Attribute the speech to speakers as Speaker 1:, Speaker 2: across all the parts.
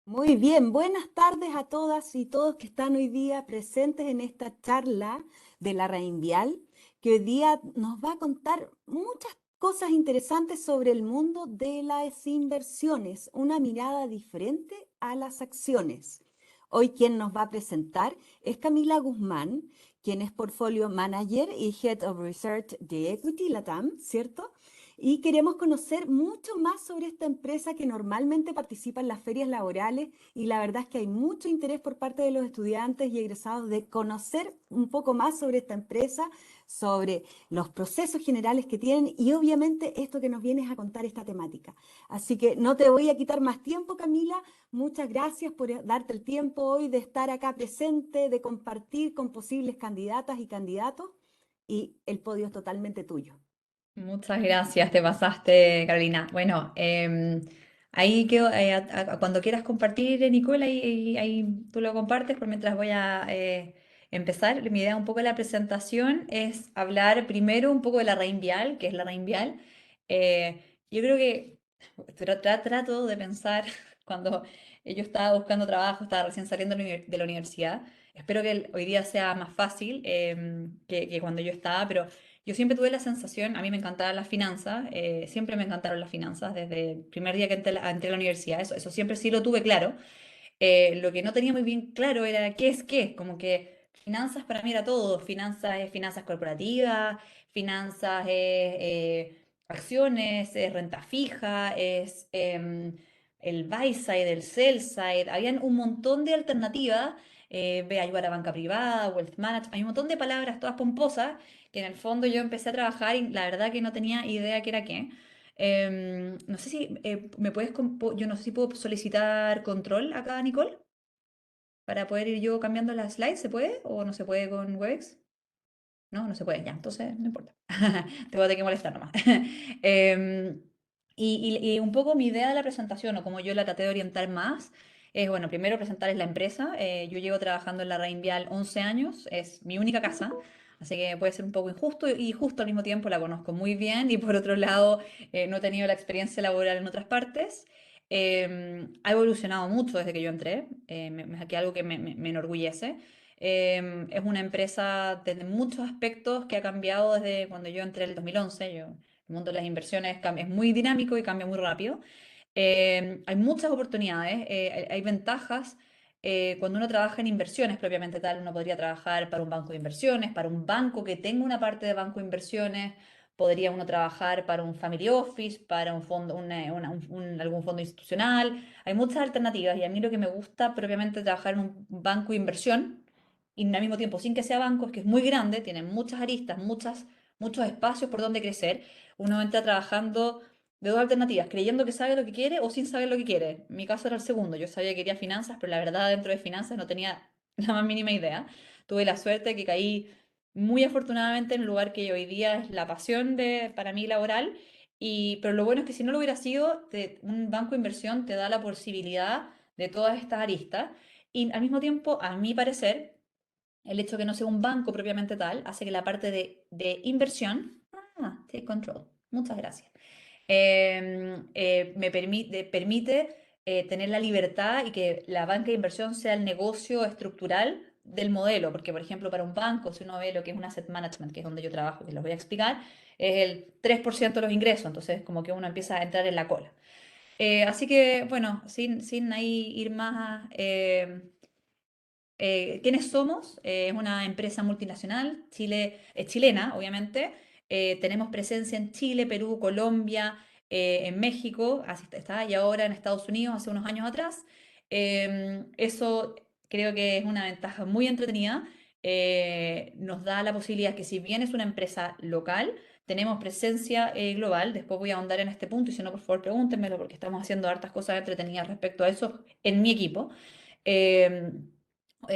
Speaker 1: Muy bien, buenas tardes a todas y todos que están hoy día presentes en esta charla de la Reinvial, que hoy día nos va a contar muchas cosas interesantes sobre el mundo de las inversiones, una mirada diferente a las acciones. Hoy quien nos va a presentar es Camila Guzmán, quien es Portfolio Manager y Head of Research de Equity Latam, ¿cierto? Y queremos conocer mucho más sobre esta empresa que normalmente participa en las ferias laborales y la verdad es que hay mucho interés por parte de los estudiantes y egresados de conocer un poco más sobre esta empresa, sobre los procesos generales que tienen y obviamente esto que nos vienes a contar esta temática. Así que no te voy a quitar más tiempo, Camila. Muchas gracias por darte el tiempo hoy de estar acá presente, de compartir con posibles candidatas y candidatos y el podio es totalmente tuyo.
Speaker 2: Muchas gracias, te pasaste, Carolina. Bueno, ahí quedo, cuando quieras compartir, Nicole, ahí tú lo compartes, por mientras voy a empezar. Mi idea un poco de la presentación es hablar primero un poco de la Reinvial, que es la Reinvial. Yo creo que trato de pensar cuando yo estaba buscando trabajo, estaba recién saliendo de de la universidad. Espero que hoy día sea más fácil que cuando yo estaba, pero yo siempre tuve la sensación, a mí me encantaban las finanzas, siempre me encantaron las finanzas desde el primer día que entré a la universidad, eso siempre sí lo tuve claro. Lo que no tenía muy bien claro era qué es qué, como que finanzas para mí era todo, finanzas es finanzas corporativas, finanzas es acciones, es renta fija, es el buy side, el sell side, habían un montón de alternativas, ve ayudar a banca privada, wealth management, hay un montón de palabras todas pomposas que en el fondo yo empecé a trabajar y la verdad que no tenía idea qué era qué. No sé si me puedes, yo no sé si puedo solicitar control acá, Nicole, para poder ir yo cambiando las slides, ¿se puede? ¿O no se puede con Webex? No, no se puede, ya, entonces no importa. Te voy a tener que molestar nomás. Em, y un poco mi idea de la presentación, o como yo la traté de orientar más, es, bueno, primero presentarles la empresa. Yo llevo trabajando en la Reinvial 11 años, es mi única casa, así que puede ser un poco injusto y justo al mismo tiempo la conozco muy bien y por otro lado no he tenido la experiencia laboral en otras partes. Ha evolucionado mucho desde que yo entré, que algo que me enorgullece. Es una empresa desde muchos aspectos que ha cambiado desde cuando yo entré en el 2011. El mundo de las inversiones es muy dinámico y cambia muy rápido. Hay muchas oportunidades, hay ventajas. Cuando uno trabaja en inversiones propiamente tal, uno podría trabajar para un banco de inversiones, para un banco que tenga una parte de banco de inversiones, podría uno trabajar para un family office, para un fondo, algún fondo institucional. Hay muchas alternativas y a mí lo que me gusta propiamente trabajar en un banco de inversión y al mismo tiempo sin que sea banco es que es muy grande, tiene muchas aristas, muchos espacios por donde crecer. Uno entra trabajando de dos alternativas, creyendo que sabe lo que quiere o sin saber lo que quiere. Mi caso era el segundo, yo sabía que quería finanzas, pero la verdad dentro de finanzas no tenía la más mínima idea. Tuve la suerte que caí muy afortunadamente en el lugar que hoy día es la pasión para mí laboral. Pero lo bueno es que si no lo hubiera sido, un banco de inversión te da la posibilidad de todas estas aristas. Y al mismo tiempo, a mi parecer, el hecho de que no sea un banco propiamente tal hace que la parte de inversión, take control, muchas gracias, permite tener la libertad y que la banca de inversión sea el negocio estructural del modelo, porque por ejemplo para un banco, si uno ve lo que es un asset management, que es donde yo trabajo, que les voy a explicar, es el 3% de los ingresos, entonces como que uno empieza a entrar en la cola. Así que bueno, sin ahí ir más... ¿quiénes somos? Es una empresa multinacional, Chile, es chilena, obviamente. Tenemos presencia en Chile, Perú, Colombia, en México, así está, y ahora en Estados Unidos, hace unos años atrás. Eso creo que es una ventaja muy entretenida. Nos da la posibilidad que si bien es una empresa local, tenemos presencia global. Después voy a ahondar en este punto y si no, por favor, pregúntenmelo porque estamos haciendo hartas cosas entretenidas respecto a eso en mi equipo. Em,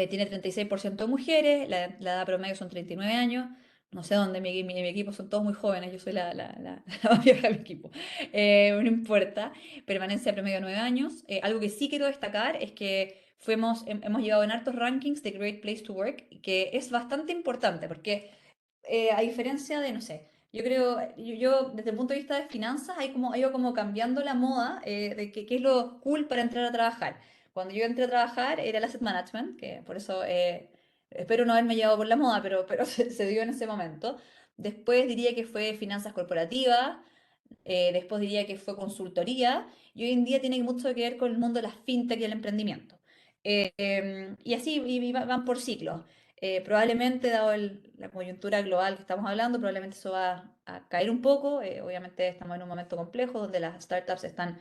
Speaker 2: Tiene 36% de mujeres, la edad promedio son 39 años. No sé dónde, mi equipo son todos muy jóvenes, yo soy la más vieja de mi equipo. No importa, permanencia promedio 9 años. Algo que sí quiero destacar es que hemos llegado en hartos rankings de Great Place to Work, que es bastante importante, porque a diferencia de, no sé, yo creo, yo desde el punto de vista de finanzas, ha ido como cambiando la moda de qué es lo cool para entrar a trabajar. Cuando yo entré a trabajar era el asset management, que por eso espero no haberme llevado por la moda, pero se dio en ese momento. Después diría que fue finanzas corporativas, después diría que fue consultoría, y hoy en día tiene mucho que ver con el mundo de las fintech y el emprendimiento. Y así van por ciclos. Probablemente, dado la coyuntura global que estamos hablando, probablemente eso va a caer un poco. Obviamente estamos en un momento complejo donde las startups están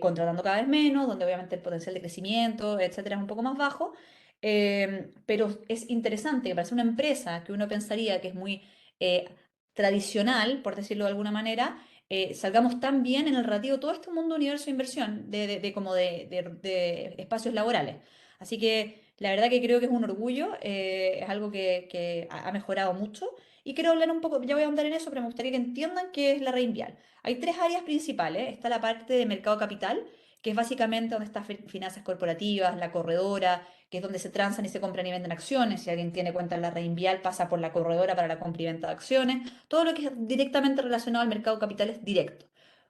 Speaker 2: contratando cada vez menos, donde obviamente el potencial de crecimiento, etcétera, es un poco más bajo. Pero es interesante que para ser una empresa que uno pensaría que es muy eh, tradicional, por decirlo de alguna manera, salgamos tan bien en el relativo todo este mundo universo de inversión, como de espacios laborales. Así que la verdad que creo que es un orgullo, es algo que ha mejorado mucho. Y quiero hablar un poco, ya voy a andar en eso, pero me gustaría que entiendan qué es la Reinvial. Hay tres áreas principales. Está la parte de mercado capital, que es básicamente donde están finanzas corporativas, la corredora, que es donde se transan y se compran y venden acciones. Si alguien tiene cuenta en la Reinvial, pasa por la corredora para la compra y venta de acciones. Todo lo que es directamente relacionado al mercado capital es directo.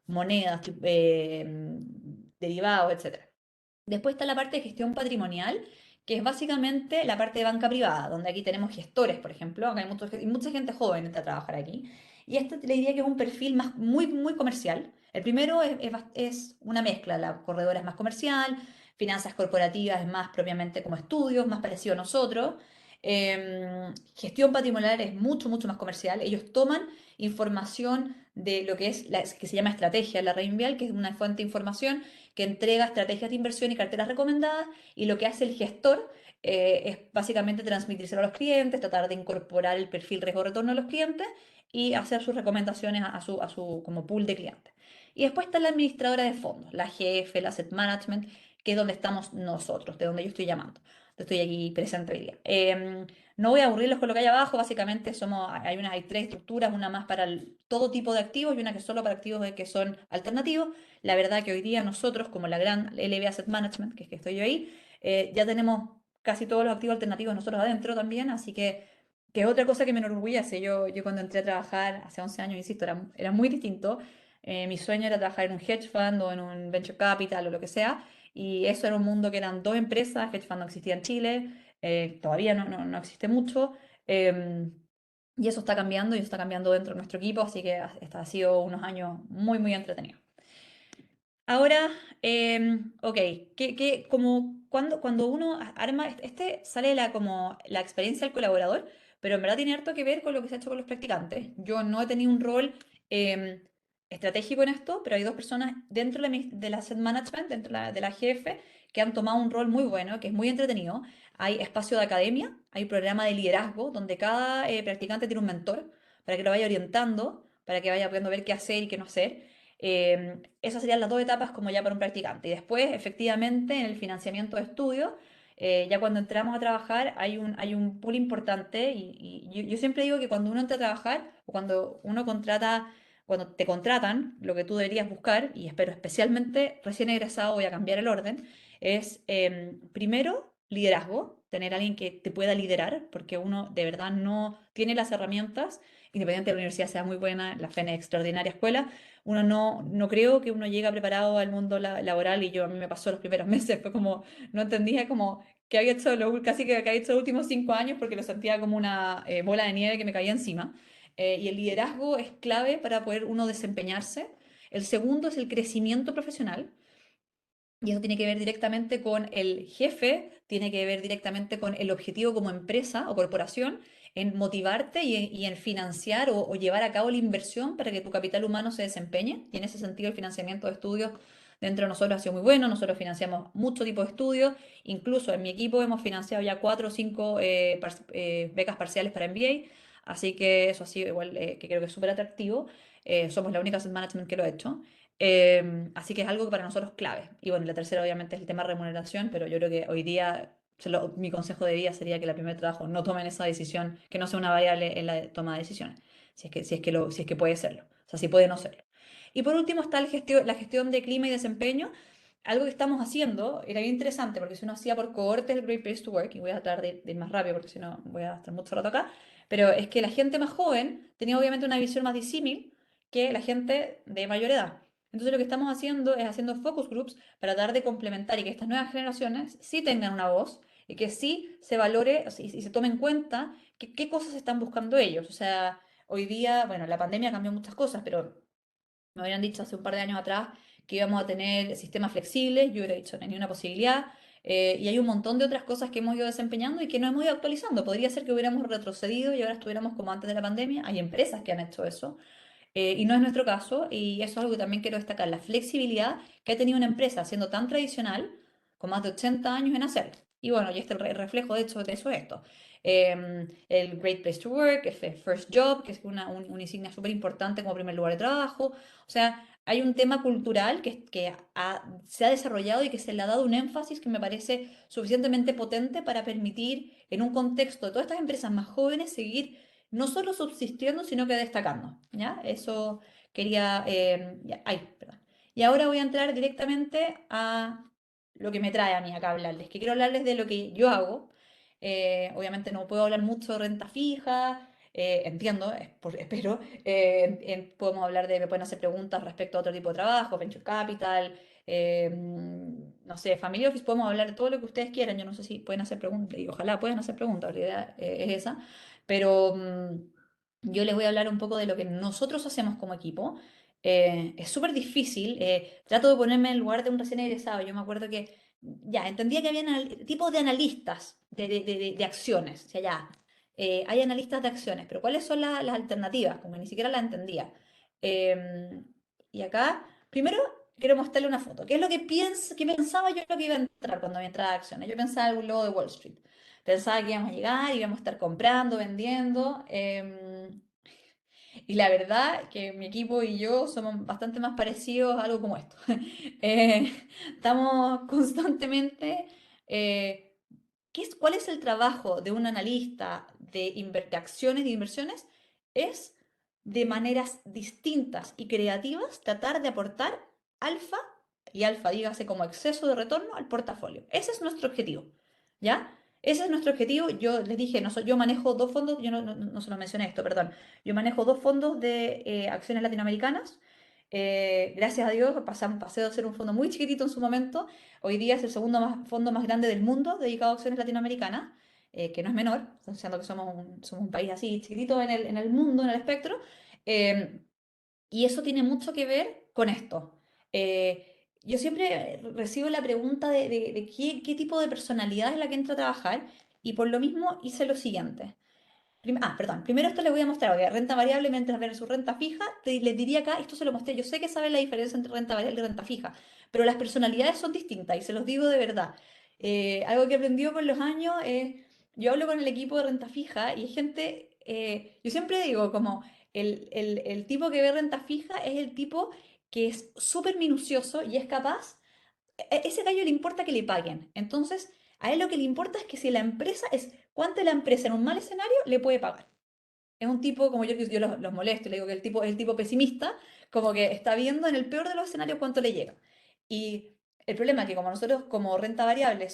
Speaker 2: Monedas, derivados, etcétera. Después está la parte de gestión patrimonial, que es básicamente la parte de banca privada, donde aquí tenemos gestores, por ejemplo. Acá hay mucha gente joven que entra a trabajar aquí. Y esto le diría que es un perfil más, muy, muy comercial. El primero es una mezcla. La corredora es más comercial, finanzas corporativas es más propiamente como estudios, más parecido a nosotros. Gestión patrimonial es mucho, mucho más comercial. Ellos toman información de lo que es que se llama estrategia, la Reinvial, que es una fuente de información que entrega estrategias de inversión y carteras recomendadas, y lo que hace el gestor es básicamente transmitírselo a los clientes, tratar de incorporar el perfil riesgo-retorno de los clientes y hacer sus recomendaciones a su como pool de clientes. Y después está la administradora de fondos, la GF, el Asset Management, que es donde estamos nosotros, de donde yo estoy llamando. Estoy aquí presente hoy día. No voy a aburrirlos con lo que hay abajo, básicamente hay tres estructuras, una más para todo tipo de activos y una que es solo para activos que son alternativos. La verdad que hoy día nosotros, como la gran LB Asset Management, que es que estoy yo ahí, ya tenemos casi todos los activos alternativos nosotros adentro también, así que es otra cosa que me enorgullece. Yo cuando entré a trabajar hace 11 años, insisto, era muy distinto. Mi sueño era trabajar en un hedge fund o en un venture capital o lo que sea, y eso era un mundo que eran dos empresas. Hedge fund no existía en Chile, todavía no existe mucho. em, y eso está cambiando y eso está cambiando dentro de nuestro equipo, así que ha sido unos años muy, muy entretenidos. Ahora, ok, como cuando uno arma, sale como la experiencia del colaborador, pero en verdad tiene harto que ver con lo que se ha hecho con los practicantes. Yo no he tenido un rol em, estratégico en esto, pero hay dos personas dentro del asset management, dentro de la jefe, que han tomado un rol muy bueno, que es muy entretenido. Hay espacio de academia, hay programa de liderazgo, donde cada practicante tiene un mentor para que lo vaya orientando, para que vaya pudiendo ver qué hacer y qué no hacer. Esas serían las dos etapas como ya para un practicante. Y después, efectivamente, en el financiamiento de estudios, ya cuando entramos a trabajar hay un pool importante, y yo siempre digo que cuando uno entra a trabajar o cuando te contratan, lo que tú deberías buscar, y espero especialmente recién egresado, voy a cambiar el orden, es primero liderazgo, tener a alguien que te pueda liderar, porque uno de verdad no tiene las herramientas, independiente de la universidad sea muy buena, la FEN es extraordinaria escuela. Uno no creo que uno llega preparado al mundo laboral, y a mí me pasó los primeros meses, fue como, no entendía como que había hecho casi que había hecho los últimos 5 años, porque lo sentía como una bola de nieve que me caía encima. Y el liderazgo es clave para poder uno desempeñarse. El segundo es el crecimiento profesional. Y eso tiene que ver directamente con el jefe, tiene que ver directamente con el objetivo como empresa o corporación, en motivarte y en financiar o llevar a cabo la inversión para que tu capital humano se desempeñe. Y en ese sentido el financiamiento de estudios dentro de nosotros ha sido muy bueno. Nosotros financiamos mucho tipo de estudios. Incluso en mi equipo hemos financiado ya 4 o 5 becas parciales para MBA. Así que eso ha sido igual, que creo que es súper atractivo. Somos la única asset management que lo ha hecho. Así que es algo que para nosotros es clave. Y bueno, la tercera obviamente es el tema de remuneración, pero yo creo que hoy día mi consejo de vida sería que el primer trabajo no tomen esa decisión, que no sea una variable en la toma de decisiones, si es que puede serlo, o sea, si puede no serlo. Y por último está la gestión de clima y desempeño, algo que estamos haciendo. Era bien interesante porque si uno hacía por cohortes el Great Place to Work, y voy a tratar de ir más rápido porque si no voy a estar mucho rato acá, pero es que la gente más joven tenía obviamente una visión más disímil que la gente de mayor edad. Entonces lo que estamos haciendo es haciendo focus groups para tratar de complementar y que estas nuevas generaciones sí tengan una voz y que sí se valore y se tome en cuenta qué cosas están buscando ellos. O sea, hoy día, bueno, la pandemia cambió muchas cosas, pero me habían dicho hace un par de años atrás que íbamos a tener sistemas flexibles, yo hubiera dicho, no hay ni una posibilidad, y hay un montón de otras cosas que hemos ido desempeñando y que no hemos ido actualizando. Podría ser que hubiéramos retrocedido y ahora estuviéramos como antes de la pandemia. Hay empresas que han hecho eso, y no es nuestro caso, y eso es algo que también quiero destacar, la flexibilidad que ha tenido una empresa siendo tan tradicional, con más de 80 años en hacerlo. Y bueno, y este reflejo de hecho de eso es esto. El Great Place to Work, el First Job, que es una insignia súper importante como primer lugar de trabajo. O sea, hay un tema cultural se ha desarrollado y que se le ha dado un énfasis que me parece suficientemente potente para permitir, en un contexto de todas estas empresas más jóvenes, seguir no solo subsistiendo, sino que destacando, ¿ya? Eso quería, ay, perdón. Y ahora voy a entrar directamente a lo que me trae a mí acá a hablarles, que quiero hablarles de lo que yo hago. Obviamente no puedo hablar mucho de renta fija, entiendo, espero. Podemos hablar me pueden hacer preguntas respecto a otro tipo de trabajo, venture capital, no sé, family office, podemos hablar de todo lo que ustedes quieran. Yo no sé si pueden hacer preguntas, y ojalá puedan hacer preguntas, la idea es esa. Pero yo les voy a hablar un poco de lo que nosotros hacemos como equipo. Es súper difícil. Trato de ponerme en el lugar de un recién egresado. Yo me acuerdo que ya entendía que había tipos de analistas de acciones. O sea, ya hay analistas de acciones, pero ¿cuáles son las alternativas? Como que ni siquiera las entendía. Em, y acá, primero quiero mostrarle una foto. ¿Qué es lo que pensaba yo lo que iba a entrar cuando había entrado a acciones? Yo pensaba en un logo de Wall Street. Pensaba que íbamos a llegar, íbamos a estar comprando, vendiendo. Y la verdad que mi equipo y yo somos bastante más parecidos a algo como esto. Estamos constantemente... eh, ¿Cuál es el trabajo de un analista de acciones, de inversiones? Es de maneras distintas y creativas tratar de aportar alfa, y alfa dígase como exceso de retorno al portafolio. Ese es nuestro objetivo, ¿ya? Ese es nuestro objetivo. Yo les dije, no, yo manejo dos fondos, yo no se lo mencioné esto, perdón. Yo manejo dos fondos de acciones latinoamericanas. Gracias a Dios pasé de ser un fondo muy chiquitito en su momento. Hoy día es el segundo fondo más grande del mundo dedicado a acciones latinoamericanas, que no es menor, siendo que somos un país así chiquitito en el mundo, en el espectro. eh, y eso tiene mucho que ver con esto. Yo siempre recibo la pregunta de qué tipo de personalidad es la que entra a trabajar, y por lo mismo hice lo siguiente. Perdón. Primero esto les voy a mostrar, que renta variable mientras versus renta fija. Les diría acá, esto se lo mostré, yo sé que saben la diferencia entre renta variable y renta fija, pero las personalidades son distintas y se los digo de verdad. Algo que aprendió con los años es, yo hablo con el equipo de renta fija y hay gente, yo siempre digo como el tipo que ve renta fija es el tipo que es súper minucioso y es capaz, ese gallo le importa que le paguen. Entonces, a él lo que le importa es que si la empresa es cuánto la empresa en un mal escenario le puede pagar. Es un tipo, como yo los molesto, le digo que el tipo es el tipo pesimista, como que está viendo en el peor de los escenarios cuánto le llega. Y el problema es que como nosotros como renta variable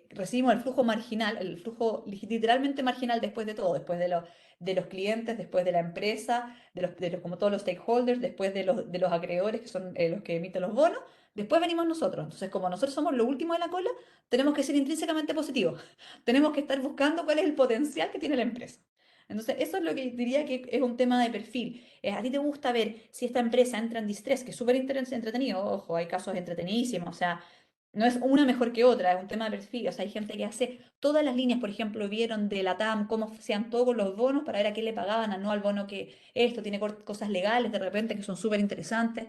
Speaker 2: recibimos el flujo marginal, el flujo literalmente marginal después de todo, después de los clientes, después de la empresa, como todos los stakeholders, después de los acreedores que son los que emiten los bonos, después venimos nosotros. Entonces, como nosotros somos lo último de la cola, tenemos que ser intrínsecamente positivos. Tenemos que estar buscando cuál es el potencial que tiene la empresa. Entonces, eso es lo que diría que es un tema de perfil. ¿A ti te gusta ver si esta empresa entra en distress? Que es súper entretenido, ojo, hay casos entretenidísimos, o sea, no es una mejor que otra, es un tema de perfil. O sea, hay gente que hace todas las líneas, por ejemplo, vieron de la TAM cómo sean todos los bonos para ver a qué le pagaban, a no al bono que esto tiene cosas legales de repente que son súper interesantes.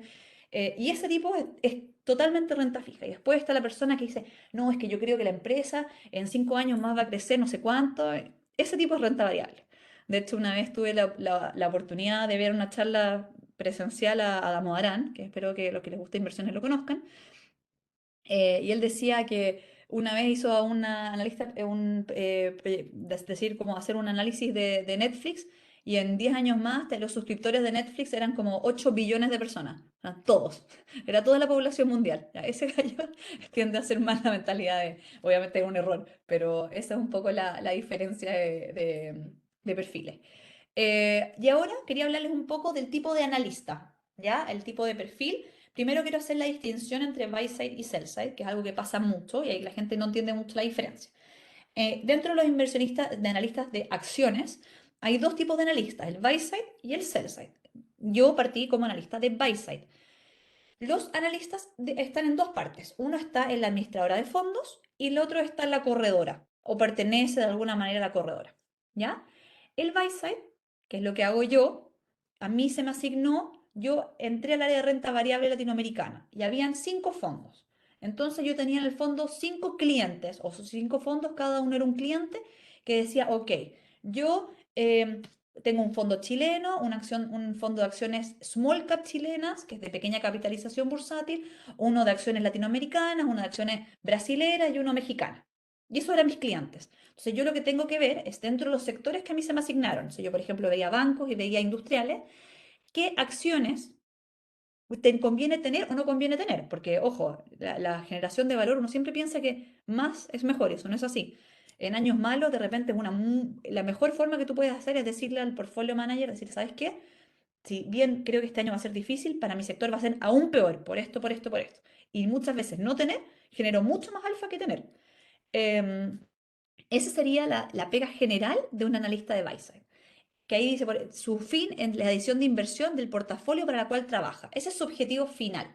Speaker 2: Y ese tipo es totalmente renta fija. Y después está la persona que dice, no, es que yo creo que la empresa en 5 años más va a crecer no sé cuánto. Ese tipo es renta variable. De hecho, una vez tuve la oportunidad de ver una charla presencial a Adamo Arán, que espero que los que les gusta inversiones lo conozcan, y él decía que una vez hizo a una analista, decir, como hacer un análisis de Netflix, y en 10 años más los suscriptores de Netflix eran como 8 billones de personas, o sea, todos, era toda la población mundial. Ya, ese gallo tiende a ser más la mentalidad obviamente es un error, pero esa es un poco la diferencia de perfiles. Y ahora quería hablarles un poco del tipo de analista. ¿ya? El tipo de perfil. Primero quiero hacer la distinción entre buy side y sell side, que es algo que pasa mucho y ahí la gente no entiende mucho la diferencia. Dentro de los inversionistas, de analistas de acciones, hay dos tipos de analistas, el buy side y el sell side. Yo partí como analista de buy side. Los analistas están en dos partes. Uno está en la administradora de fondos y el otro está en la corredora o pertenece de alguna manera a la corredora. ¿Ya? El buy side, que es lo que hago yo, a mí se me asignó, yo entré al área de renta variable latinoamericana y habían 5 fondos. Entonces yo tenía en el fondo 5 clientes o sus 5 fondos, cada uno era un cliente que decía, ok, yo tengo un fondo chileno, un fondo de acciones small cap chilenas, que es de pequeña capitalización bursátil, uno de acciones latinoamericanas, uno de acciones brasileras y uno mexicana. Y eso eran mis clientes. Entonces yo lo que tengo que ver es dentro de los sectores que a mí se me asignaron. Entonces yo, por ejemplo, veía bancos y veía industriales, qué acciones te conviene tener o no conviene tener. Porque, ojo, la generación de valor, uno siempre piensa que más es mejor, y eso no es así. En años malos, de repente, la mejor forma que tú puedes hacer es decirle al portfolio manager, decir, ¿sabes qué? Si bien creo que este año va a ser difícil, para mi sector va a ser aún peor, por esto, por esto, por esto. Y muchas veces no tener generó mucho más alfa que tener. Em, Esa sería la pega general de un analista de buy side, que ahí dice su fin en la decisión de inversión del portafolio para la cual trabaja. Ese es su objetivo final.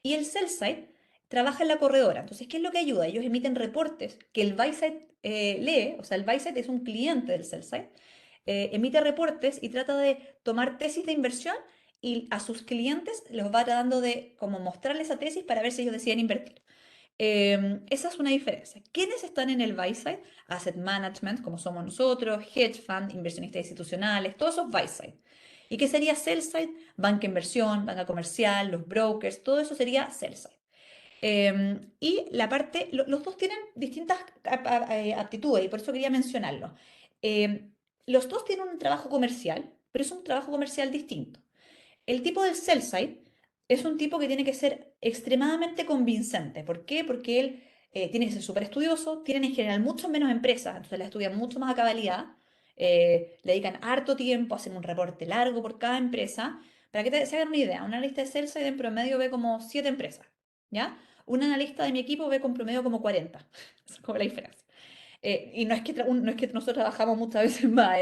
Speaker 2: Y el sell side trabaja en la corredora. Entonces, ¿qué es lo que ayuda? Ellos emiten reportes que el buy side lee, o sea, el buy side es un cliente del sell side, emite reportes y trata de tomar tesis de inversión y a sus clientes los va tratando de como mostrarles esa tesis para ver si ellos deciden invertir. Esa es una diferencia. ¿Quiénes están en el buy side? Asset management, como somos nosotros, hedge fund, inversionistas institucionales, todos esos buy side. ¿Y qué sería sell side? Banca inversión, banca comercial, los brokers, todo eso sería sell side. Y la parte, los dos tienen distintas aptitudes y por eso quería mencionarlo. Em, los dos tienen un trabajo comercial, pero es un trabajo comercial distinto. El tipo del sell side es un tipo que tiene que ser extremadamente convincente. ¿Por qué? Porque él tiene que ser súper estudioso, tienen en general mucho menos empresas, entonces la estudian mucho más a cabalidad, le dedican harto tiempo, hacen un reporte largo por cada empresa. Para que se hagan una idea, un analista de sell side en promedio ve como 7 empresas, ¿ya? Un analista de mi equipo ve con promedio como 40. Esa es como la diferencia. Y no es que nosotros trabajamos muchas veces más,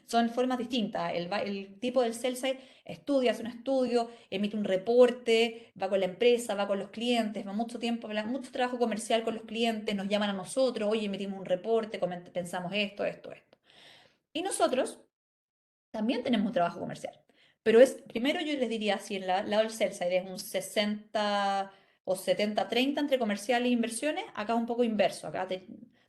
Speaker 2: son formas distintas. El tipo del sell side estudia, hace un estudio, emite un reporte, va con la empresa, va con los clientes, va mucho tiempo, mucho trabajo comercial con los clientes, nos llaman a nosotros, oye, emitimos un reporte, pensamos esto, esto, esto. Y nosotros también tenemos un trabajo comercial. Pero primero yo les diría, si en el lado del sell side es un 60 o 70-30 entre comercial e inversiones, acá es un poco inverso.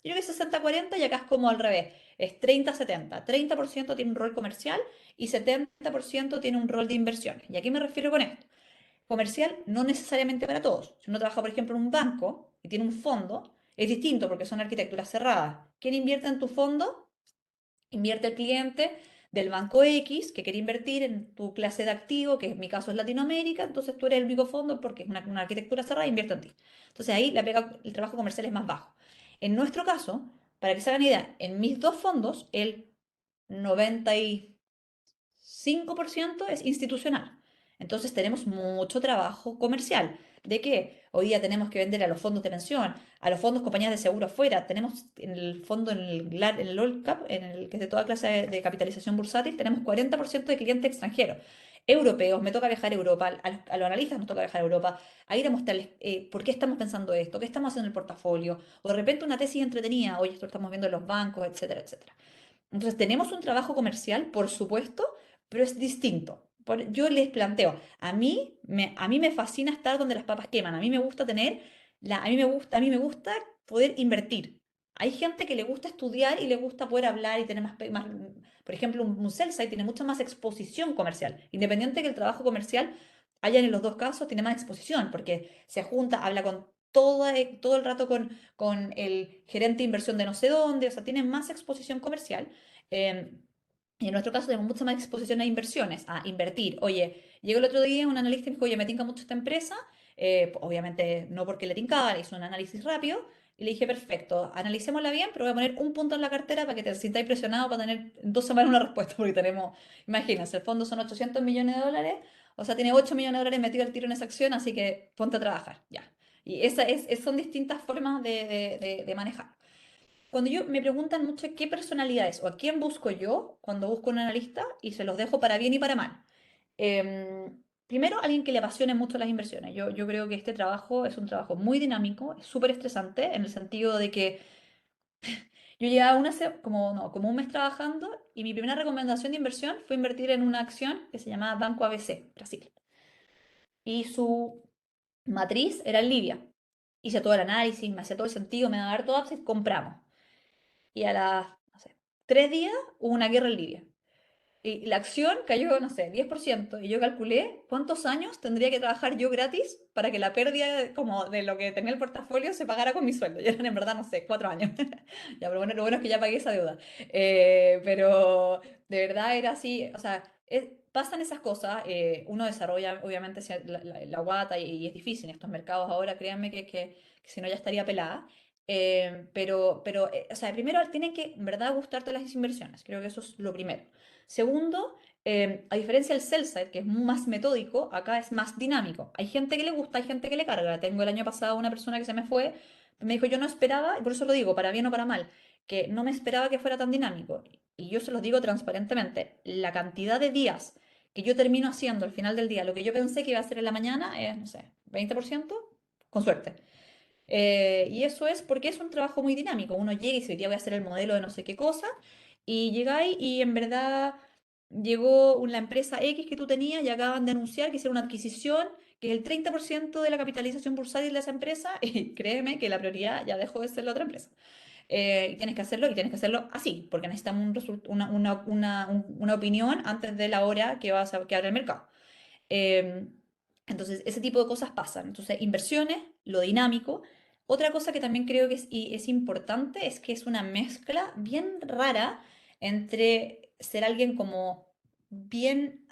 Speaker 2: Yo creo que es 60-40 y acá es como al revés. Es 30-70. 30% tiene un rol comercial y 70% tiene un rol de inversiones. ¿Y a qué me refiero con esto? Comercial no necesariamente para todos. Si uno trabaja, por ejemplo, en un banco y tiene un fondo, es distinto porque son arquitecturas cerradas. ¿Quién invierte en tu fondo? Invierte el cliente del banco X que quiere invertir en tu clase de activo, que en mi caso es Latinoamérica, entonces tú eres el único fondo porque es una arquitectura cerrada, invierte en ti. Entonces ahí el trabajo comercial es más bajo. En nuestro caso, para que se hagan idea, en mis dos fondos, el 95% es institucional. Entonces tenemos mucho trabajo comercial. ¿De qué? Hoy día tenemos que vender a los fondos de pensión, a los fondos compañías de seguro afuera. Tenemos en el fondo, en el All Cap, en el que es de toda clase de capitalización bursátil, tenemos 40% de clientes extranjeros. Europeos, me toca viajar a Europa, a los analistas nos toca viajar a Europa, a ir a mostrarles por qué estamos pensando esto, qué estamos haciendo en el portafolio, o de repente una tesis entretenida, oye, esto lo estamos viendo en los bancos, etcétera, etcétera. Entonces, tenemos un trabajo comercial, por supuesto, pero es distinto. Yo les planteo, a mí me fascina estar donde las papas queman, a mí me gusta a mí me gusta poder invertir. Hay gente que le gusta estudiar y le gusta poder hablar y tener por ejemplo, un sell side tiene mucha más exposición comercial. Independiente que el trabajo comercial haya en los dos casos, tiene más exposición, porque se junta, habla con todo el rato con el gerente de inversión de no sé dónde, o sea, tiene más exposición comercial. eh, y en nuestro caso tenemos mucha más exposición a inversiones, a invertir. Oye, llegó el otro día un analista y me dijo, oye, me tinca mucho esta empresa. Obviamente no porque le tincaba, le hizo un análisis rápido. Y le dije, perfecto, analicémosla bien, pero voy a poner un punto en la cartera para que te sintáis presionado para tener en 2 semanas una respuesta, porque tenemos, imagínense, el fondo son 800 millones de dólares, O sea, tiene 8 millones de dólares metido al tiro en esa acción, así que ponte a trabajar, ya. Y son distintas formas de manejar. Cuando me preguntan mucho qué personalidades o a quién busco yo cuando busco un analista, y se los dejo para bien y para mal. Primero, alguien que le apasione mucho las inversiones. Yo creo que este trabajo es un trabajo muy dinámico, es súper estresante, en el sentido de que yo llevaba como, no, como un mes trabajando, y mi primera recomendación de inversión fue invertir en una acción que se llamaba Banco ABC, Brasil. Y su matriz era en Libia. Hice todo el análisis, me hacía todo el sentido, me daba harto upside, compramos. Y a las, no sé, 3 días hubo una guerra en Libia. Y la acción cayó, no sé, 10%. Y yo calculé cuántos años tendría que trabajar yo gratis para que la pérdida como de lo que tenía el portafolio se pagara con mi sueldo. Y eran en verdad, no sé, 4 años. Ya, pero bueno, lo bueno es que ya pagué esa deuda. Pero de verdad era así, o sea, pasan esas cosas. Uno desarrolla, obviamente, la guata, y es difícil en estos mercados ahora, créanme que si no ya estaría pelada. O sea, primero tienen que, en verdad, gustarte las inversiones. Creo que eso es lo primero. Segundo, a diferencia del sell side, que es más metódico, acá es más dinámico. Hay gente que le gusta, hay gente que le carga. Tengo el año pasado una persona que se me fue, me dijo, yo no esperaba, y por eso lo digo, para bien o para mal, que no me esperaba que fuera tan dinámico. Y yo se los digo transparentemente, la cantidad de días que yo termino haciendo al final del día, lo que yo pensé que iba a hacer en la mañana es, no sé, 20%, con suerte. Y eso es porque es un trabajo muy dinámico. Uno llega y dice, hoy día voy a hacer el modelo de no sé qué cosa, y llegáis y en verdad llegó la empresa X que tú tenías y acaban de anunciar que hicieron una adquisición que es el 30% de la capitalización bursátil de esa empresa, y créeme que la prioridad ya dejó de ser la otra empresa. Y tienes que hacerlo, y tienes que hacerlo así, porque necesitamos una opinión antes de la hora que abre el mercado. Eh, entonces, ese tipo de cosas pasan. Entonces, inversiones, lo dinámico. Otra cosa que también creo que es importante es que es una mezcla bien rara entre ser alguien como bien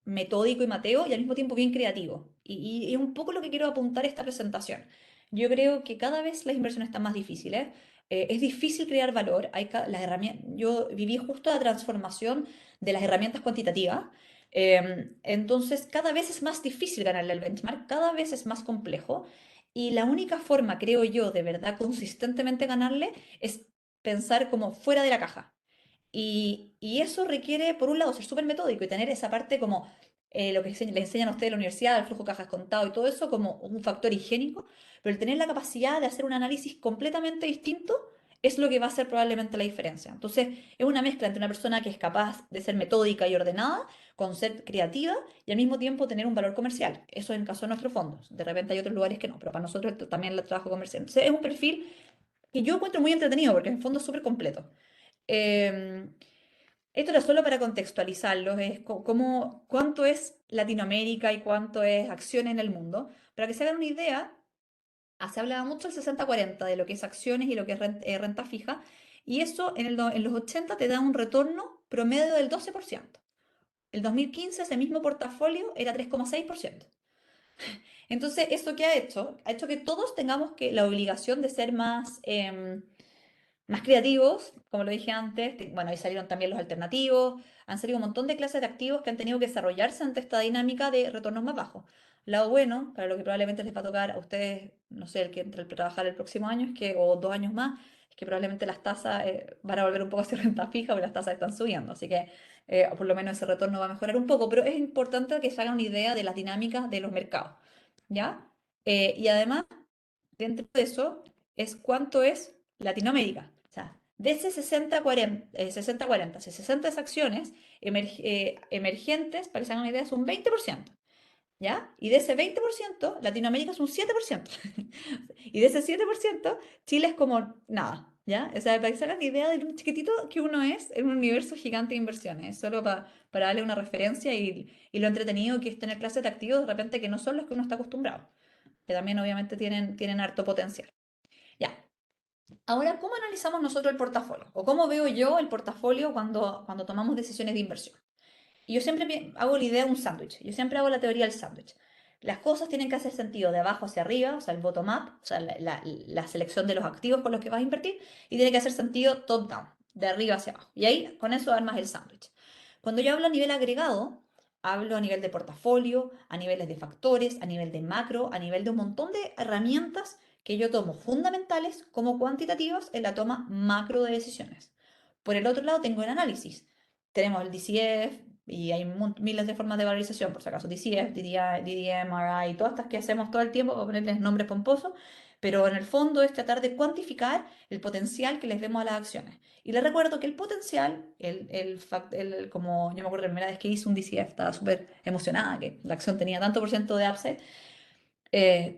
Speaker 2: metódico y mateo, y al mismo tiempo bien creativo. Y es un poco lo que quiero apuntar a esta presentación. Yo creo que cada vez las inversiones están más difíciles. Es difícil crear valor. Las herramientas, yo viví justo la transformación de las herramientas cuantitativas. Entonces, cada vez es más difícil ganarle al benchmark, cada vez es más complejo, y la única forma, creo yo, de verdad consistentemente ganarle es pensar como fuera de la caja. Y eso requiere, por un lado, ser súper metódico y tener esa parte como lo que le enseñan a ustedes en la universidad, el flujo de cajas contado y todo eso como un factor higiénico, pero el tener la capacidad de hacer un análisis completamente distinto es lo que va a hacer probablemente la diferencia. Entonces, es una mezcla entre una persona que es capaz de ser metódica y ordenada, con ser creativa y al mismo tiempo tener un valor comercial. Eso en el caso de nuestros fondos. De repente hay otros lugares que no, pero para nosotros también el trabajo comercial. Entonces, es un perfil que yo encuentro muy entretenido porque en el fondo es súper completo. Eh, Esto era solo para contextualizarlos, es cuánto es Latinoamérica y cuánto es acciones en el mundo. Para que se hagan una idea, se hablaba mucho del 60-40 de lo que es acciones y lo que es renta fija, y eso en los 80 te da un retorno promedio del 12%. El 2015 ese mismo portafolio era 3,6%. Entonces, ¿eso qué ha hecho? Ha hecho que todos tengamos la obligación de ser más creativos, como lo dije antes. Bueno, ahí salieron también los alternativos, han salido un montón de clases de activos que han tenido que desarrollarse ante esta dinámica de retornos más bajos. Lado bueno, para lo que probablemente les va a tocar a ustedes, no sé, el que entre el trabajar el próximo año, o 2 años más, es que probablemente las tasas van a volver un poco a ser renta fija, porque las tasas están subiendo, así que por lo menos ese retorno va a mejorar un poco, pero es importante que se hagan una idea de las dinámicas de los mercados, ¿ya? Y además, dentro de eso, es cuánto es Latinoamérica. O sea, de ese 60-40, si 60 acciones emergentes, para que se hagan una idea, es un 20%, ¿ya? Y de ese 20%, Latinoamérica es un 7%. Y de ese 7%, Chile es como nada, ¿ya? O sea, para que se hagan una idea de lo chiquitito que uno es en un universo gigante de inversiones. Solo para darle una referencia, y lo entretenido que es tener clases de activos de repente que no son los que uno está acostumbrado, que también obviamente tienen harto potencial. Ya, ahora, ¿cómo analizamos nosotros el portafolio? ¿O cómo veo yo el portafolio cuando tomamos decisiones de inversión? Y yo siempre hago la idea de un sándwich. Yo siempre hago la teoría del sándwich. Las cosas tienen que hacer sentido de abajo hacia arriba, o sea, el bottom-up, o sea, la selección de los activos con los que vas a invertir, y tiene que hacer sentido top-down, de arriba hacia abajo. Y ahí, con eso armas el sándwich. Cuando yo hablo a nivel agregado, hablo a nivel de portafolio, a niveles de factores, a nivel de macro, a nivel de un montón de herramientas que yo tomo fundamentales como cuantitativas en la toma macro de decisiones. Por el otro lado, tengo el análisis. Tenemos el DCF y hay miles de formas de valorización, por si acaso, DCF, DDI, DDM, RI, todas estas que hacemos todo el tiempo para ponerles nombres pomposos, pero en el fondo es tratar de cuantificar el potencial que les demos a las acciones. Y les recuerdo que el potencial, como yo me acuerdo la primera vez que hice un DCF, estaba súper emocionada, que la acción tenía tanto por ciento de upside,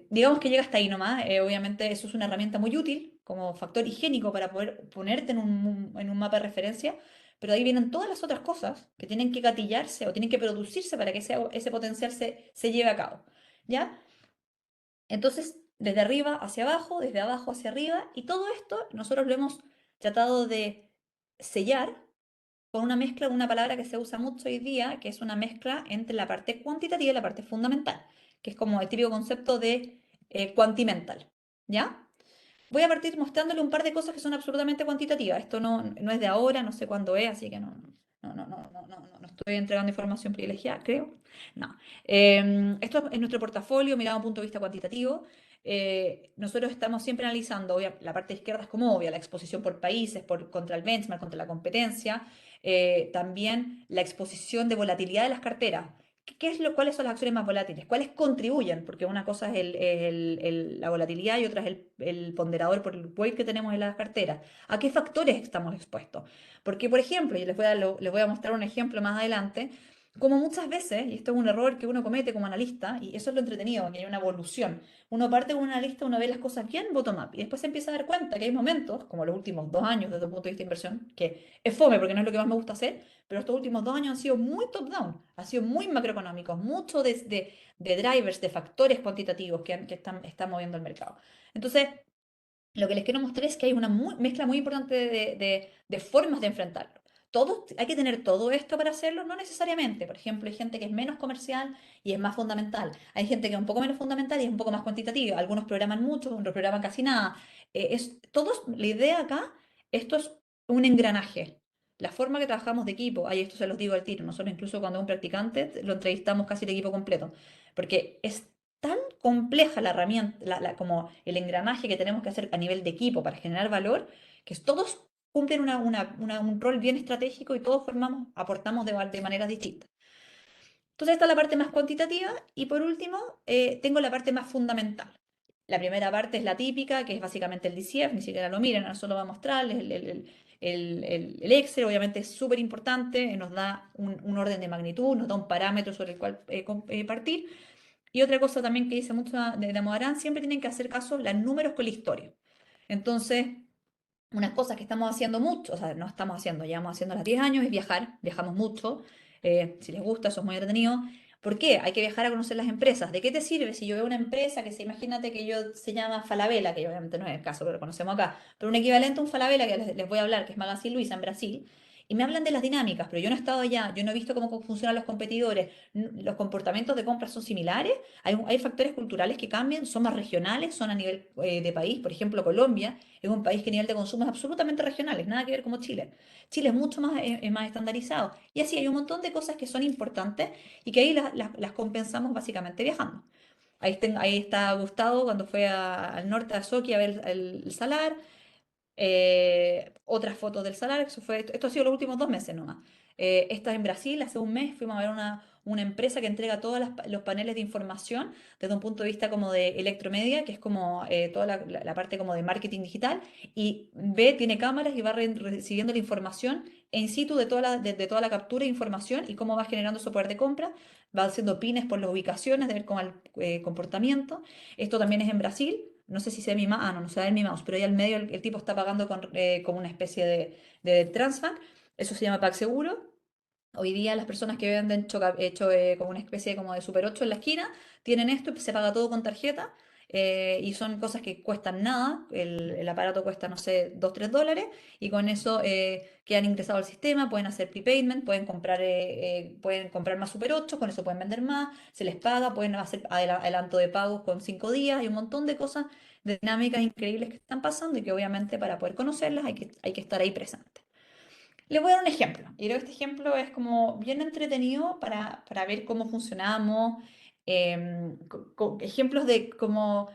Speaker 2: digamos que llega hasta ahí nomás. Obviamente eso es una herramienta muy útil como factor higiénico para poder ponerte en un mapa de referencia, pero ahí vienen todas las otras cosas que tienen que gatillarse o tienen que producirse para que ese potencial se lleve a cabo. ¿Ya? Entonces, desde arriba hacia abajo, desde abajo hacia arriba, y todo esto nosotros lo hemos tratado de sellar con una mezcla, una palabra que se usa mucho hoy día, que es una mezcla entre la parte cuantitativa y la parte fundamental, que es como el típico concepto de cuantimental, ¿ya? Voy a partir mostrándole un par de cosas que son absolutamente cuantitativas. Esto no es de ahora, no sé cuándo es, así que no estoy entregando información privilegiada, creo. No. Esto es nuestro portafolio mirado a un punto de vista cuantitativo. Nosotros estamos siempre analizando, la parte izquierda es como obvia, la exposición por países, contra el benchmark, contra la competencia, también la exposición de volatilidad de las carteras. ¿Cuáles son las acciones más volátiles? ¿Cuáles contribuyen? Porque una cosa es la volatilidad y otra es el ponderador por el weight que tenemos en las carteras. ¿A qué factores estamos expuestos? Porque, por ejemplo, y les voy a mostrar un ejemplo más adelante, como muchas veces, y esto es un error que uno comete como analista, y eso es lo entretenido, que hay una evolución. Uno parte como analista, uno ve las cosas bien bottom-up, y después se empieza a dar cuenta que hay momentos, como los últimos 2 años desde el punto de vista de inversión, que es fome porque no es lo que más me gusta hacer, pero estos últimos 2 años han sido muy top-down, han sido muy macroeconómicos, mucho de drivers, de factores cuantitativos que están moviendo el mercado. Entonces, lo que les quiero mostrar es que hay una mezcla muy importante de formas de enfrentarlo. Hay que tener todo esto para hacerlo, no necesariamente. Por ejemplo, hay gente que es menos comercial y es más fundamental. Hay gente que es un poco menos fundamental y es un poco más cuantitativa. Algunos programan mucho, otros programan casi nada. La idea acá, esto es un engranaje. La forma que trabajamos de equipo, ahí esto se los digo al tiro, nosotros incluso cuando un practicante lo entrevistamos casi el equipo completo, porque es tan compleja la herramienta, como el engranaje que tenemos que hacer a nivel de equipo para generar valor, que todos cumplen un rol bien estratégico y todos aportamos de maneras distintas. Entonces, esta es la parte más cuantitativa y por último, tengo la parte más fundamental. La primera parte es la típica, que es básicamente el DCF, ni siquiera lo miren, ahora solo va a mostrarles el Excel, obviamente es súper importante, nos da un orden de magnitud, nos da un parámetro sobre el cual partir. Y otra cosa también que dice mucho de Modarán, siempre tienen que hacer caso los números con la historia. Entonces, unas cosas que estamos haciendo mucho, o sea, no estamos haciendo, llevamos haciendo las 10 años, es viajar, viajamos mucho, si les gusta, eso es muy entretenido. ¿Por qué? Hay que viajar a conocer las empresas. ¿De qué te sirve si yo veo una empresa imagínate que se llama Falabella, que obviamente no es el caso, lo conocemos acá, pero un equivalente a un Falabella que les voy a hablar, que es Magazine Luiza en Brasil, y me hablan de las dinámicas, pero yo no he estado allá, yo no he visto cómo funcionan los competidores, los comportamientos de compra son similares, hay factores culturales que cambian, son más regionales, son a nivel de país, por ejemplo, Colombia es un país que a nivel de consumo es absolutamente regional, es nada que ver como Chile. Chile es mucho más estandarizado. Y así hay un montón de cosas que son importantes y que ahí las compensamos básicamente viajando. Ahí está Gustavo cuando fue al norte a Sochi a ver el salar. Otras fotos del salar, esto ha sido los últimos 2 meses nomás. Esta es en Brasil, hace un mes fuimos a ver una empresa que entrega todos los paneles de información desde un punto de vista como de electromedia, que es como toda la parte como de marketing digital, y tiene cámaras y va recibiendo la información in situ de toda la captura de información y cómo va generando su poder de compra, va haciendo pines por las ubicaciones de ver cómo el comportamiento. Esto también es en Brasil. No sé si se ve mi mouse, no se ve mi mouse, pero ahí al medio el tipo está pagando con una especie de Transbank. Eso se llama PagSeguro. Hoy día las personas que venden hecho como una especie como de Super 8 en la esquina tienen esto y se paga todo con tarjeta. Y son cosas que cuestan nada. El aparato cuesta, no sé, 2 3 dólares. Y con eso quedan ingresados al sistema. Pueden hacer prepayment, pueden comprar más Super 8, con eso pueden vender más. Se les paga, pueden hacer adelanto de pagos con 5 días. Hay un montón de cosas, de dinámicas increíbles que están pasando y que obviamente para poder conocerlas hay que estar ahí presente. Les voy a dar un ejemplo. Y creo que este ejemplo es como bien entretenido para ver cómo funcionamos. Ejemplos de como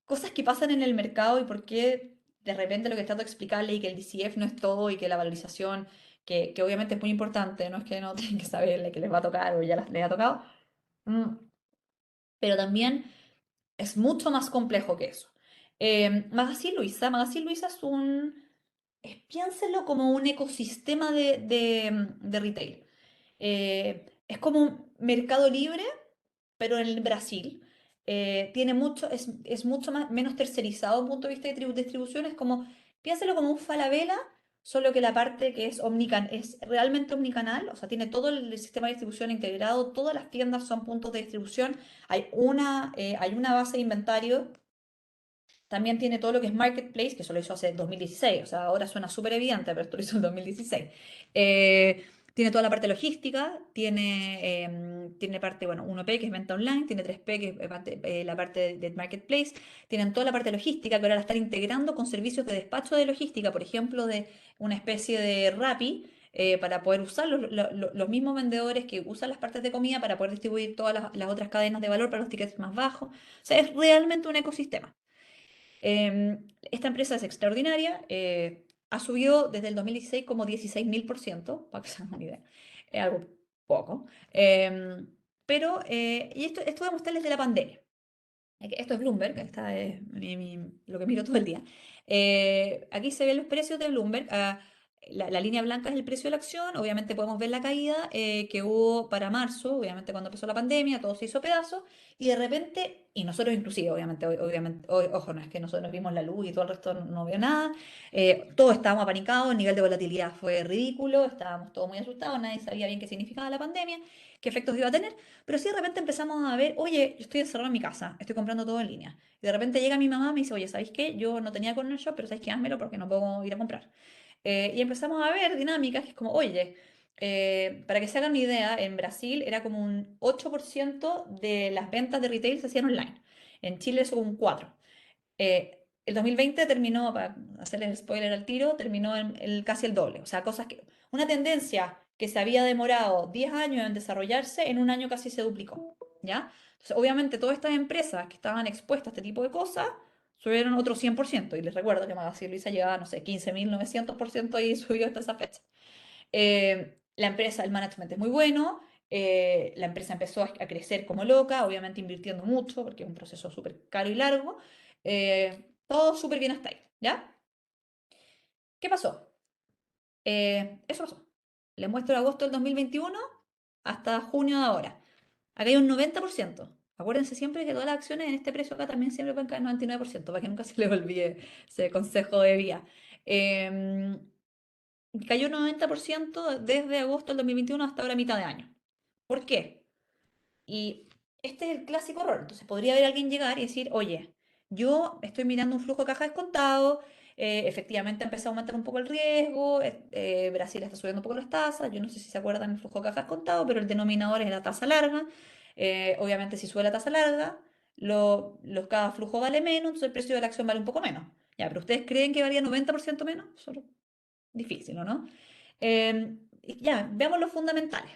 Speaker 2: cosas que pasan en el mercado y por qué de repente lo que trato de explicarle y que el DCF no es todo y que la valorización, que obviamente es muy importante, no es que no tienen que saberle que les va a tocar o ya les ha tocado, mm, pero también es mucho más complejo que eso. Magazine Luiza piénselo como un ecosistema de retail. Es como un mercado libre, pero en Brasil. Tiene mucho, es mucho más, menos tercerizado desde el punto de vista de distribución. Es como, piénsalo como un Falabella, solo que la parte que es realmente omnicanal, o sea, tiene todo el sistema de distribución integrado, todas las tiendas son puntos de distribución, hay una base de inventario, también tiene todo lo que es Marketplace, que eso lo hizo hace 2016, o sea, ahora suena súper evidente, pero esto lo hizo en 2016. Tiene toda la parte logística, tiene parte, bueno, 1P, que es venta online, tiene 3P, que es la parte de Marketplace, tienen toda la parte logística, que ahora la están integrando con servicios de despacho de logística, por ejemplo, de una especie de Rappi, para poder usar los mismos vendedores que usan las partes de comida para poder distribuir todas las otras cadenas de valor para los tickets más bajos. O sea, es realmente un ecosistema. Esta empresa es extraordinaria, ha subido desde el 2016 como 16.000%, para que se hagan una idea, es algo poco. Y esto voy a mostrarles de la pandemia. Esto es Bloomberg, esta es lo que miro todo el día. Aquí se ven los precios de Bloomberg. La línea blanca es el precio de la acción. Obviamente podemos ver la caída que hubo para marzo, obviamente cuando empezó la pandemia, todo se hizo pedazos. Y de repente, y nosotros inclusive, obviamente, ojo, no es que nosotros vimos la luz y todo el resto no vio nada. Todos estábamos apanicados, el nivel de volatilidad fue ridículo, estábamos todos muy asustados, nadie sabía bien qué significaba la pandemia, qué efectos iba a tener. Pero sí de repente empezamos a ver, oye, yo estoy encerrado en mi casa, estoy comprando todo en línea. Y de repente llega mi mamá y me dice, oye, ¿sabéis qué? Yo no tenía Corner Shop, pero ¿sabéis qué? Házmelo porque no puedo ir a comprar. Y empezamos a ver dinámicas que es como, oye, para que se hagan una idea, en Brasil era como un 8% de las ventas de retail se hacían online. En Chile eso un 4%. El 2020 terminó, para hacerles el spoiler al tiro, terminó en casi el doble. O sea, una tendencia que se había demorado 10 años en desarrollarse, en un año casi se duplicó, ¿ya? Entonces, obviamente, todas estas empresas que estaban expuestas a este tipo de cosas subieron otro 100%. Y les recuerdo que Magazine Luiza llevaba, no sé, 15.900% y subió hasta esa fecha. El management es muy bueno, la empresa empezó a crecer como loca, obviamente invirtiendo mucho, porque es un proceso súper caro y largo. Todo súper bien hasta ahí, ¿ya? ¿Qué pasó? Eso pasó. Les muestro de agosto del 2021 hasta junio de ahora. Acá hay un 90%. Acuérdense siempre que todas las acciones en este precio acá también siempre pueden caer 99%, para que nunca se les olvide ese consejo de vía. Eh, Cayó un 90% desde agosto del 2021 hasta ahora mitad de año. ¿Por qué? Y este es el clásico error. Entonces podría haber alguien llegar y decir, oye, yo estoy mirando un flujo de caja descontado, efectivamente empezó a aumentar un poco el riesgo, Brasil está subiendo un poco las tasas, yo no sé si se acuerdan el flujo de caja descontado, pero el denominador es la tasa larga. Obviamente si sube la tasa larga, cada flujo vale menos, entonces el precio de la acción vale un poco menos. Ya, pero ¿ustedes creen que valía 90% menos? Solo difícil, ¿o no? Ya, veamos los fundamentales.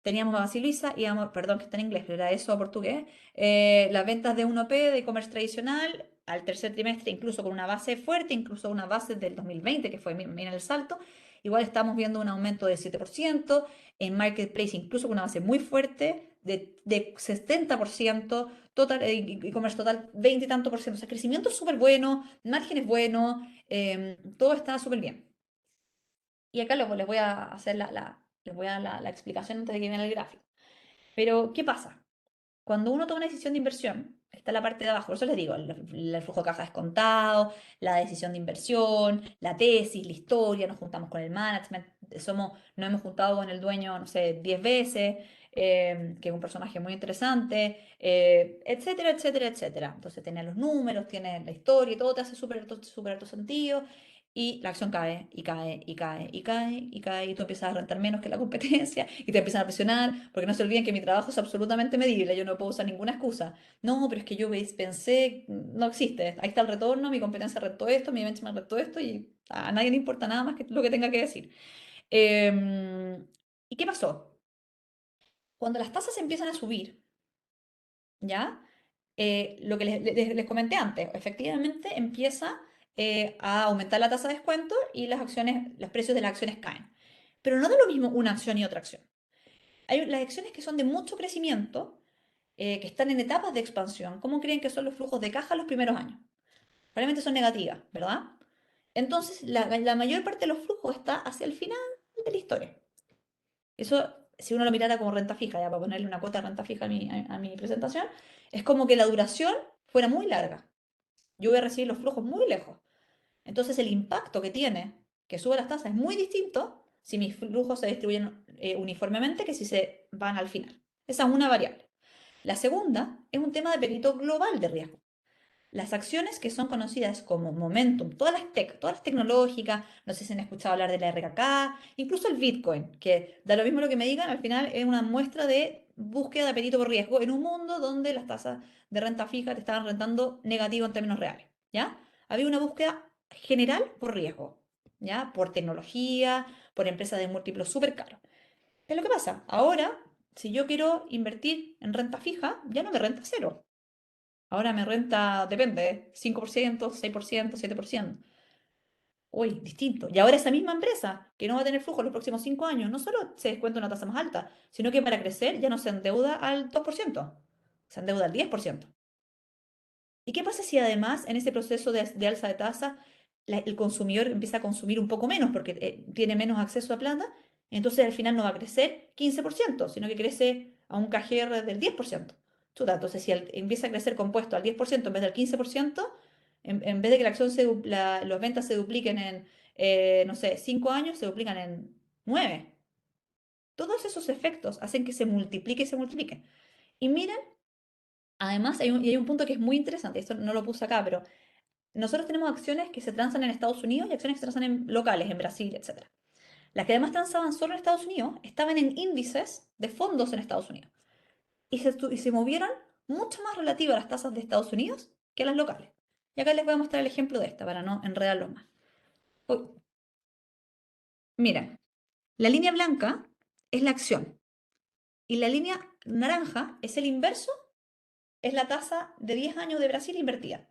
Speaker 2: Teníamos a Basilisa, perdón que está en inglés, pero era eso a portugués. Las ventas de 1P de e-commerce tradicional al tercer trimestre, incluso con una base fuerte, incluso una base del 2020, que fue, mira el salto. Igual estamos viendo un aumento de 7%, en Marketplace incluso con una base muy fuerte, de 70%, total, e-commerce total 20 y tanto por ciento. O sea, crecimiento súper bueno, márgenes buenos, todo está súper bien. Y acá luego les voy a hacer les voy a dar la explicación antes de que vean el gráfico. Pero, ¿qué pasa? Cuando uno toma una decisión de inversión, está la parte de abajo, por eso les digo, el flujo de caja descontado, la decisión de inversión, la tesis, la historia, nos juntamos con el management, nos hemos juntado con el dueño, no sé, 10 veces, que es un personaje muy interesante, etcétera, etcétera, etcétera. Entonces tiene los números, tiene la historia y todo te hace súper alto sentido. y la acción cae, y cae, y cae, y cae, y cae, y tú empiezas a rentar menos que la competencia, y te empiezan a presionar, porque no se olviden que mi trabajo es absolutamente medible, yo no puedo usar ninguna excusa. No, pero es que yo pensé, no existe, ahí está el retorno, mi competencia rentó esto, mi benchmark rentó esto, y a nadie le importa nada más que lo que tenga que decir. ¿Y qué pasó? Cuando las tasas empiezan a subir, ¿ya? Lo que les comenté antes, efectivamente empieza a aumentar la tasa de descuento y las acciones, los precios de las acciones caen. Pero no da lo mismo una acción y otra acción. Hay las acciones que son de mucho crecimiento, que están en etapas de expansión. ¿Cómo creen que son los flujos de caja los primeros años? Probablemente son negativas, ¿verdad? Entonces, la mayor parte de los flujos está hacia el final de la historia. Eso, si uno lo mirara como renta fija, ya para ponerle una cuota de renta fija a mi presentación, es como que la duración fuera muy larga. Yo voy a recibir los flujos muy lejos. Entonces el impacto que tiene que sube las tasas es muy distinto si mis flujos se distribuyen uniformemente que si se van al final. Esa es una variable. La segunda es un tema de apetito global de riesgo. Las acciones que son conocidas como momentum, todas las tecnológicas, no sé si han escuchado hablar de la RKK, incluso el Bitcoin, que da lo mismo lo que me digan, al final es una muestra de búsqueda de apetito por riesgo en un mundo donde las tasas de renta fija te estaban rentando negativo en términos reales, ¿ya? Había una búsqueda general por riesgo, ¿ya? Por tecnología, por empresas de múltiplos súper caros. ¿Qué es lo que pasa? Ahora, si yo quiero invertir en renta fija, ya no me renta cero. Ahora me renta, depende, 5%, 6%, 7%. Uy, distinto. Y ahora esa misma empresa, que no va a tener flujo en los próximos 5 años, no solo se descuenta una tasa más alta, sino que para crecer ya no se endeuda al 2%, se endeuda al 10%. ¿Y qué pasa si además en ese proceso de alza de tasa el consumidor empieza a consumir un poco menos porque tiene menos acceso a plata? Entonces al final no va a crecer 15%, sino que crece a un KGR del 10%. Chuta, entonces si empieza a crecer compuesto al 10% en vez del 15%, en vez de que la acción las ventas se dupliquen en, no sé, 5 años, se duplican en 9. Todos esos efectos hacen que se multiplique y se multiplique. Y miren, además hay un punto que es muy interesante, esto no lo puse acá, pero nosotros tenemos acciones que se transan en Estados Unidos y acciones que se transan en locales, en Brasil, etcétera. Las que además transaban solo en Estados Unidos estaban en índices de fondos en Estados Unidos y se movieron mucho más relativas a las tasas de Estados Unidos que a las locales. Y acá les voy a mostrar el ejemplo de esta para no enredarlos más. Uy, mira, la línea blanca es la acción y la línea naranja es el inverso, es la tasa de 10 años de Brasil invertida.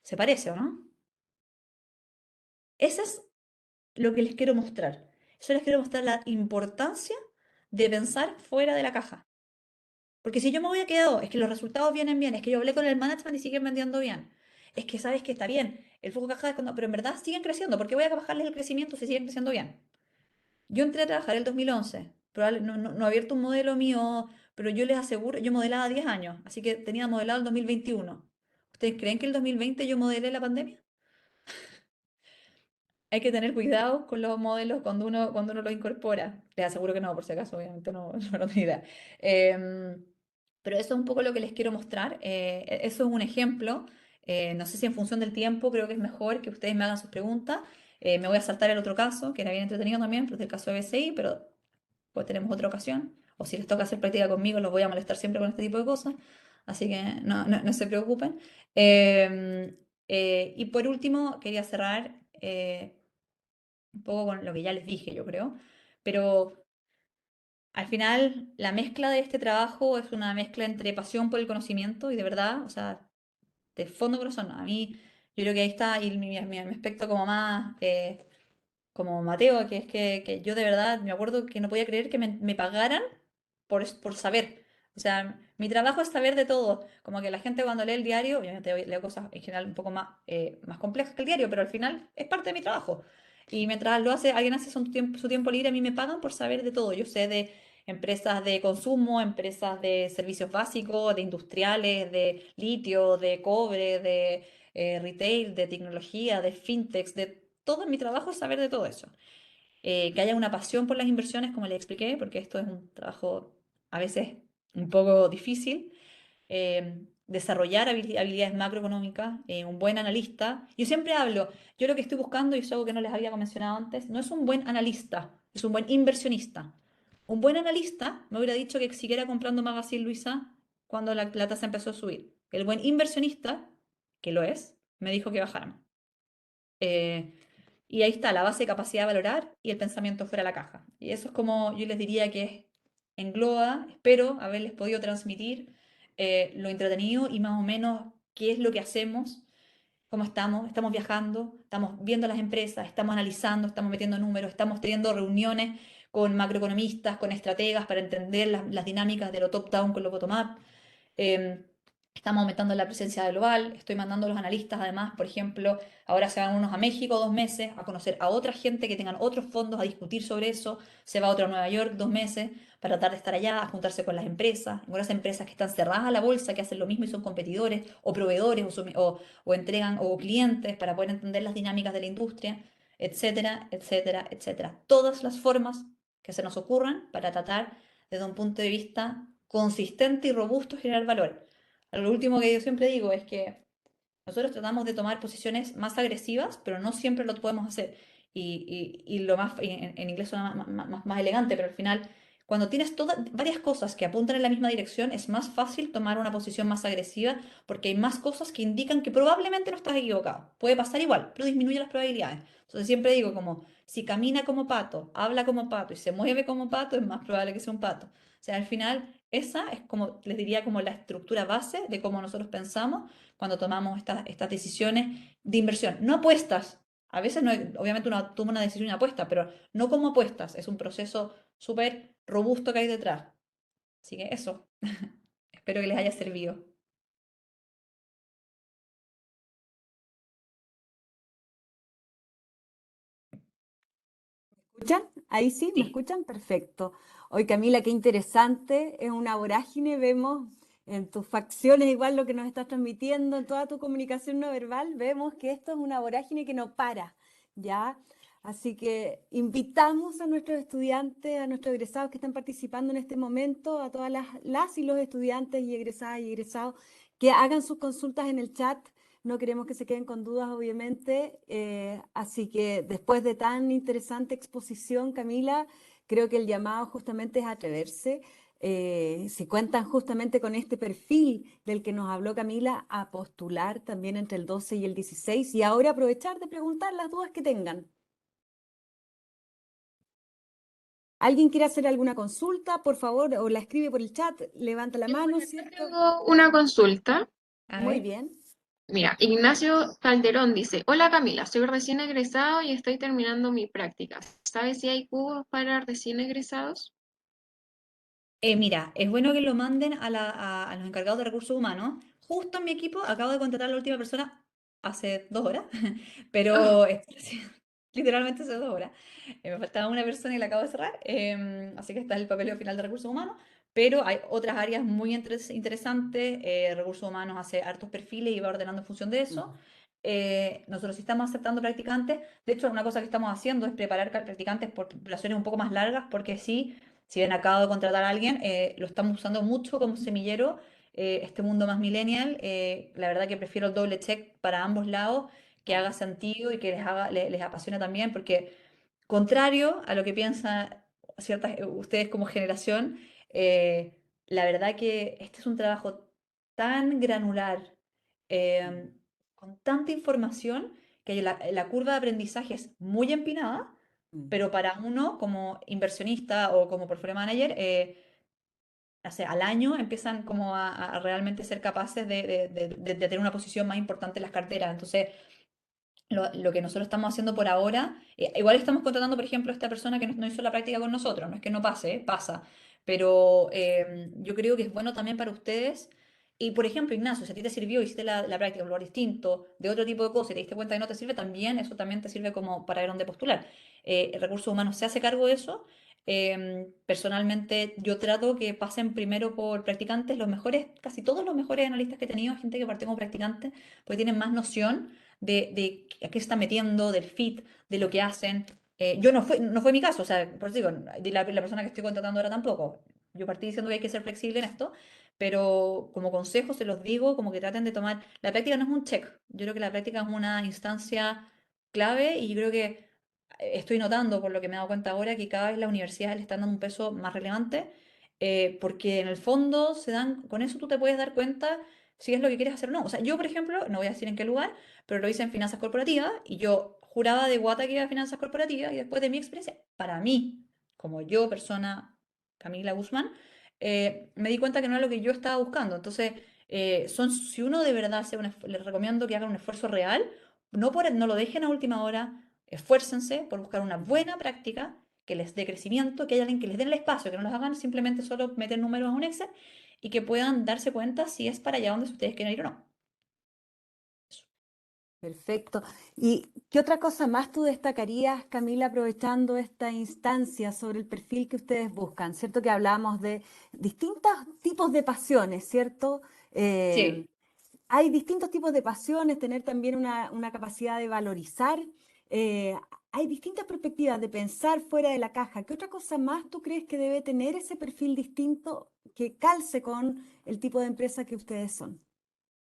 Speaker 2: ¿Se parece o no? Esa es lo que les quiero mostrar. Yo les quiero mostrar la importancia de pensar fuera de la caja. Porque si yo me hubiera quedado, es que los resultados vienen bien, es que yo hablé con el management y siguen vendiendo bien, es que sabes que está bien, el flujo de caja es cuando, pero en verdad siguen creciendo, ¿por qué voy a bajarles el crecimiento si siguen creciendo bien? Yo entré a trabajar el 2011, no he abierto un modelo mío, pero yo les aseguro, yo modelaba 10 años, así que tenía modelado el 2021. ¿Ustedes creen que el 2020 yo modelé la pandemia? Hay que tener cuidado con los modelos cuando uno los incorpora. Les aseguro que no, por si acaso, obviamente no, no tengo idea. Em, pero eso es un poco lo que les quiero mostrar. Eso es un ejemplo. No sé si en función del tiempo creo que es mejor que ustedes me hagan sus preguntas. Me voy a saltar el otro caso, que era bien entretenido también, pero es el caso de BCI, pero pues tenemos otra ocasión. O si les toca hacer práctica conmigo, los voy a molestar siempre con este tipo de cosas. Así que no se preocupen. Y por último, quería cerrar un poco con lo que ya les dije, yo creo. Pero al final, la mezcla de este trabajo es una mezcla entre pasión por el conocimiento y de verdad, o sea, de fondo corazón. A mí, yo creo que ahí está y mi aspecto como más, como Mateo, que es que yo de verdad me acuerdo que no podía creer que me pagaran por saber. O sea, mi trabajo es saber de todo. Como que la gente cuando lee el diario, obviamente leo cosas en general un poco más complejas que el diario, pero al final es parte de mi trabajo. Y mientras alguien hace su tiempo libre, a mí me pagan por saber de todo. Yo sé de empresas de consumo, empresas de servicios básicos, de industriales, de litio, de cobre, de retail, de tecnología, de fintechs, de todo mi trabajo es saber de todo eso. Que haya una pasión por las inversiones, como les expliqué, porque esto es un trabajo a veces un poco difícil. desarrollar habilidades macroeconómicas, un buen analista. Yo siempre hablo, yo lo que estoy buscando, y es algo que no les había mencionado antes, no es un buen analista, es un buen inversionista. Un buen analista me hubiera dicho que siguiera comprando Magazine Luiza cuando la tasa empezó a subir. El buen inversionista, que lo es, me dijo que bajaran. Eh, y ahí está, la base de capacidad de valorar y el pensamiento fuera de la caja. Y eso es como yo les diría que engloba, espero haberles podido transmitir lo entretenido y más o menos qué es lo que hacemos, cómo estamos viajando, estamos viendo las empresas, estamos analizando, estamos metiendo números, estamos teniendo reuniones con macroeconomistas, con estrategas para entender las dinámicas de lo top-down con lo bottom-up. Eh, Estamos aumentando la presencia global, estoy mandando a los analistas además, por ejemplo, ahora se van unos a México 2 meses a conocer a otra gente que tengan otros fondos, a discutir sobre eso, se va otro a Nueva York 2 meses para tratar de estar allá, a juntarse con las empresas, algunas empresas que están cerradas a la bolsa, que hacen lo mismo y son competidores, o proveedores, o entregan, o clientes para poder entender las dinámicas de la industria, etcétera, etcétera, etcétera. Todas las formas que se nos ocurran para tratar desde un punto de vista consistente y robusto generar valor. Lo último que yo siempre digo es que nosotros tratamos de tomar posiciones más agresivas, pero no siempre lo podemos hacer. Y lo más, en inglés suena más elegante, pero al final, cuando tienes varias cosas que apuntan en la misma dirección, es más fácil tomar una posición más agresiva porque hay más cosas que indican que probablemente no estás equivocado. Puede pasar igual, pero disminuye las probabilidades. Entonces siempre digo como, si camina como pato, habla como pato y se mueve como pato, es más probable que sea un pato. O sea, al final, esa es como, les diría, como la estructura base de cómo nosotros pensamos cuando tomamos estas decisiones de inversión. No apuestas. A veces, no, obviamente, uno toma una decisión y una apuesta, pero no como apuestas. Es un proceso súper robusto que hay detrás. Así que eso. Espero que les haya servido.
Speaker 1: ¿Escuchan? Ahí sí, ¿me
Speaker 2: Sí,
Speaker 1: escuchan? Perfecto. Hoy, Camila, qué interesante. Es una vorágine. Vemos en tus facciones, igual lo que nos estás transmitiendo, en toda tu comunicación no verbal, vemos que esto es una vorágine que no para, ¿ya? Así que invitamos a nuestros estudiantes, a nuestros egresados que están participando en este momento, a todas las y los estudiantes y egresadas y egresados que hagan sus consultas en el chat. No queremos que se queden con dudas, obviamente. Así que después de tan interesante exposición, Camila, creo que el llamado justamente es atreverse. Si cuentan justamente con este perfil del que nos habló Camila, a postular también entre el 12 y el 16 y ahora aprovechar de preguntar las dudas que tengan. ¿Alguien quiere hacer alguna consulta? Por favor, o la escribe por el chat, levanta la mano,
Speaker 3: Yo
Speaker 1: ¿cierto?
Speaker 3: tengo una consulta.
Speaker 2: a
Speaker 1: Muy
Speaker 2: ver.
Speaker 1: bien.
Speaker 3: Mira, Ignacio Calderón dice, hola Camila, soy recién egresado y estoy terminando mi práctica. ¿Sabes si hay cubos para recién egresados?
Speaker 2: Mira, es bueno que lo manden a los encargados de recursos humanos. Justo en mi equipo acabo de contratar a la última persona hace 2 horas,
Speaker 3: Ah,
Speaker 2: pero literalmente hace 2 horas. Me faltaba una persona y la acabo de cerrar, así que está el papeleo final de recursos humanos, pero hay otras áreas muy interesantes. Recursos humanos hace hartos perfiles y va ordenando en función de eso.
Speaker 1: Ujú.
Speaker 2: Nosotros sí estamos aceptando practicantes. De hecho, una cosa que estamos haciendo es preparar practicantes por poblaciones un poco más largas, porque sí. Si bien acabo de contratar a alguien, lo estamos usando mucho como semillero, este mundo más millennial. La verdad que prefiero el doble check para ambos lados, que haga sentido y que les apasione también, porque contrario a lo que piensan ustedes como generación, eh, la verdad que este es un trabajo tan granular,
Speaker 1: Mm,
Speaker 2: con tanta información, que la curva de aprendizaje es muy empinada,
Speaker 1: mm.
Speaker 2: pero para uno como inversionista o como portfolio manager, o sea, al año empiezan como a realmente ser capaces de tener una posición más importante en las carteras. Entonces, lo que nosotros estamos haciendo por ahora, igual estamos contratando, por ejemplo, a esta persona que no hizo la práctica con nosotros, no es que no pase, pasa, pero yo creo que es bueno también para ustedes. Y, por ejemplo, Ignacio, si a ti te sirvió, hiciste la práctica en un lugar distinto, de otro tipo de cosas, y te diste cuenta que no te sirve, también eso también te sirve como para ver dónde postular. El recursos humanos se hace cargo de eso. Personalmente, yo trato que pasen primero por practicantes, los mejores, casi todos los mejores analistas que he tenido, gente que partió como practicante, porque tienen más noción de a qué se están metiendo, del fit, de lo que hacen. Yo no fue mi caso, o sea, por eso digo, la persona que estoy contratando ahora tampoco. Yo partí diciendo que hay que ser flexible en esto, pero como consejo se los digo, como que traten de tomar, la práctica no es un check, yo creo que la práctica es una instancia clave y yo creo que estoy notando, por lo que me he dado cuenta ahora, que cada vez las universidades le están dando un peso más relevante, porque en el fondo se dan, con eso tú te puedes dar cuenta si es lo que quieres hacer o no. O sea, yo, por ejemplo, no voy a decir en qué lugar, pero lo hice en finanzas corporativas y yo juraba de guata que iba a finanzas corporativas y después de mi experiencia, para mí, como yo, persona Camila Guzmán, me di cuenta que no era lo que yo estaba buscando. Entonces, si uno de verdad les recomiendo que hagan un esfuerzo real, no lo dejen a última hora, esfuércense por buscar una buena práctica que les dé crecimiento, que haya alguien que les dé el espacio, que no los hagan simplemente solo meter números a un Excel y que puedan darse cuenta si es para allá donde ustedes quieren ir o no.
Speaker 1: Perfecto. ¿Y qué otra cosa más tú destacarías, Camila, aprovechando esta instancia sobre el perfil que ustedes buscan? ¿Cierto que hablamos de distintos tipos de pasiones, ¿cierto? Eh,
Speaker 2: Sí,
Speaker 1: Hay distintos tipos de pasiones, tener también una capacidad de valorizar. eh, Hay distintas perspectivas de pensar fuera de la caja. ¿Qué otra cosa más tú crees que debe tener ese perfil distinto que calce con el tipo de empresa que ustedes son?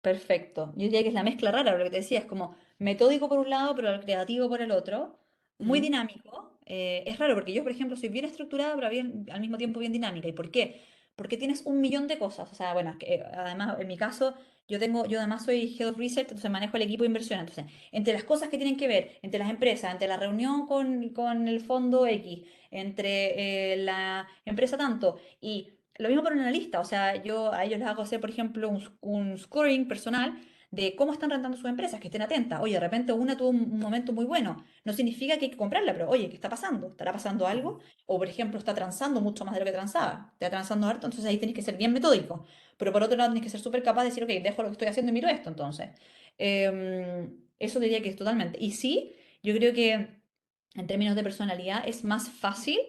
Speaker 2: perfecto. Yo diría que es la mezcla rara, lo que te decía, es como metódico por un lado, pero creativo por el otro, muy
Speaker 1: ¿Mm?
Speaker 2: dinámico. Es raro porque yo, por ejemplo, soy bien estructurada, pero al mismo tiempo bien dinámica. ¿Y por qué? Porque tienes un millón de cosas. O sea, bueno, además, en mi caso, yo además soy Head of Research, entonces manejo el equipo de inversión. Entonces, entre las cosas que tienen que ver, entre las empresas, entre la reunión con el fondo X, entre la empresa tanto y lo mismo para un analista, o sea, yo a ellos les hago hacer, por ejemplo, un scoring personal de cómo están rentando sus empresas, que estén atentas. Oye, de repente una tuvo un momento muy bueno, no significa que hay que comprarla, pero oye, ¿qué está pasando? ¿Estará pasando algo? O, por ejemplo, está transando mucho más de lo que transaba, está transando harto, entonces ahí tenés que ser bien metódico. Pero por otro lado, tenés que ser súper capaz de decir, ok, dejo lo que estoy haciendo y miro esto, entonces. Eso diría que es totalmente. Y sí, yo creo que en términos de personalidad es más fácil.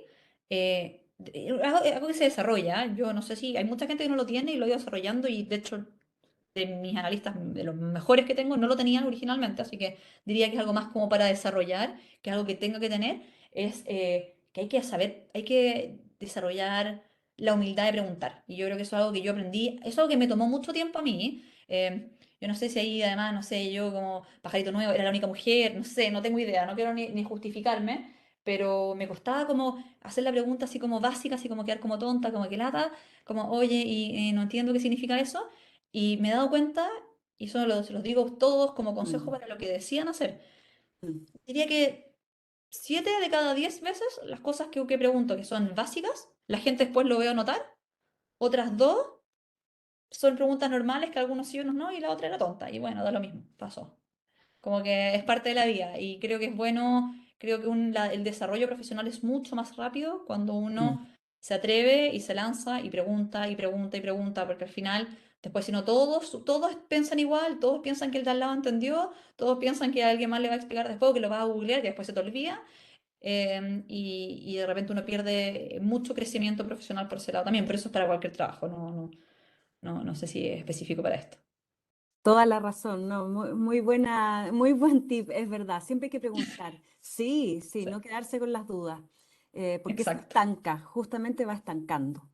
Speaker 2: Algo que se desarrolla. Yo no sé si hay mucha gente que no lo tiene y lo ha ido desarrollando y de hecho de mis analistas, de los mejores que tengo, no lo tenían originalmente, así que diría que es algo más como para desarrollar, que es algo que tengo que tener, es que hay que saber, hay que desarrollar la humildad de preguntar. Y yo creo que eso es algo que yo aprendí, eso es algo que me tomó mucho tiempo a mí. Yo no sé si ahí además, no sé, yo como pajarito nuevo era la única mujer, no sé, no tengo idea, no quiero ni justificarme, pero me costaba como hacer la pregunta así como básica, así como quedar como tonta, como que lata, como, oye, y no entiendo qué significa eso. Y me he dado cuenta, y eso se los digo a todos como consejo
Speaker 1: Mm,
Speaker 2: para lo que decían hacer,
Speaker 1: mm,
Speaker 2: diría que 7 de cada 10 veces las cosas que pregunto que son básicas, la gente después lo veo notar, otras dos son preguntas normales que algunos sí, unos no, y la otra era tonta, y bueno, da lo mismo, pasó. Como que es parte de la vida y creo que es bueno, creo que el desarrollo profesional es mucho más rápido cuando
Speaker 1: mm.
Speaker 2: uno se atreve y se lanza y pregunta y pregunta y pregunta, porque al final, después si no todos piensan igual, todos piensan que el de al lado entendió, todos piensan que alguien más le va a explicar después, o que lo va a googlear, que después se te olvida, y de repente uno pierde mucho crecimiento profesional por ese lado también, pero eso es para cualquier trabajo, no sé si es específico para esto.
Speaker 1: Toda la razón, no, muy buena, muy buen tip, es verdad. Siempre hay que preguntar. Sí, sí,
Speaker 2: Sí,
Speaker 1: no quedarse con las dudas, porque eso
Speaker 2: exacto,
Speaker 1: estanca, justamente va estancando.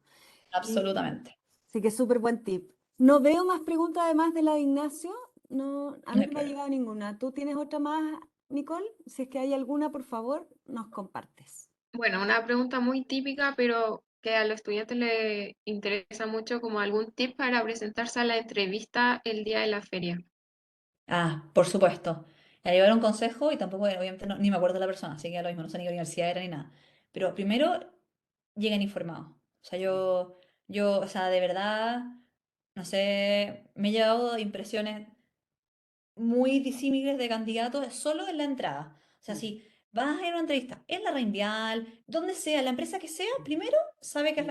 Speaker 1: Y
Speaker 2: absolutamente.
Speaker 1: sí que es súper buen tip. No veo más preguntas además de la de Ignacio. No, a
Speaker 2: No
Speaker 1: mí
Speaker 2: hay
Speaker 1: no me ha
Speaker 2: problema.
Speaker 1: llegado ninguna. ¿Tú tienes otra más, Nicole? Si es que hay alguna, por favor, nos compartes.
Speaker 3: Bueno, una pregunta muy típica, pero que a los estudiantes les interesa mucho como algún tip para presentarse a la entrevista el día de la feria.
Speaker 2: Ah, por supuesto. Ya llevar un consejo y tampoco, obviamente, ni me acuerdo de la persona, así que lo mismo, no sé ni qué universidad era ni nada. Pero primero, lleguen informados. O sea, o sea, de verdad, no sé, me he llevado impresiones muy disímiles de candidatos solo en la entrada. O sea,
Speaker 1: Mm,
Speaker 2: si vas a ir a una entrevista en la Reinvial, donde sea, la empresa que sea, primero sabe
Speaker 1: mm,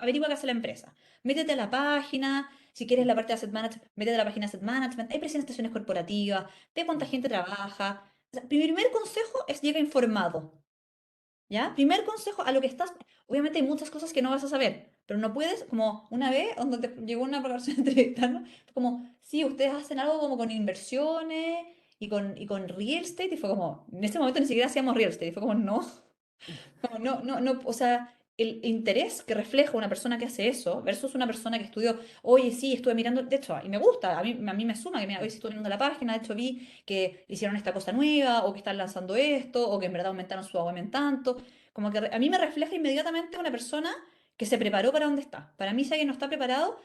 Speaker 2: averigua qué hace la empresa. Métete a la página, si quieres
Speaker 1: mm,
Speaker 2: la parte de Asset Management, métete a la página de Asset Management, hay presentaciones corporativas, ve cuánta
Speaker 1: mm.
Speaker 2: gente trabaja. O sea, mi primer consejo es llega informado. ¿Ya? Primer consejo a lo que estás. Obviamente hay muchas cosas que no vas a saber, pero no puedes, como una vez, donde llegó una persona a entrevistarnos, fue como, sí, ustedes hacen algo como con inversiones y con real estate, y fue como, en ese momento ni siquiera hacíamos real estate, y fue como, no, como, no, o sea, el interés que refleja una persona que hace eso versus una persona que estudió, oye, sí, estuve mirando, de hecho, y me gusta, a mí me suma que mira, hoy sí estuve mirando la página, de hecho vi que hicieron esta cosa nueva, o que están lanzando esto, o que en verdad aumentaron su agua en tanto, como que a mí me refleja inmediatamente una persona que se preparó para donde está. Para mí, si alguien no está preparado,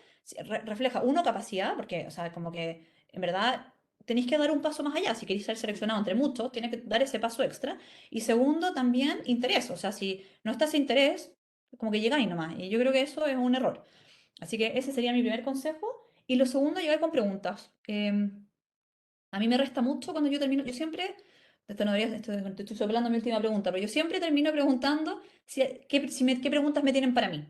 Speaker 2: refleja, uno, capacidad, porque, o sea, como que en verdad tenéis que dar un paso más allá, si queréis ser seleccionado entre muchos, tienes que dar ese paso extra. Y segundo, también interés, o sea, si no está ese interés, como que llegáis nomás. Y yo creo que eso es un error. Así que ese sería mi primer consejo. Y lo segundo, llegar con preguntas. A mí me resta mucho cuando yo termino, yo siempre, esto no debería, te estoy soplando mi última pregunta, pero yo siempre termino preguntando qué preguntas me tienen para mí.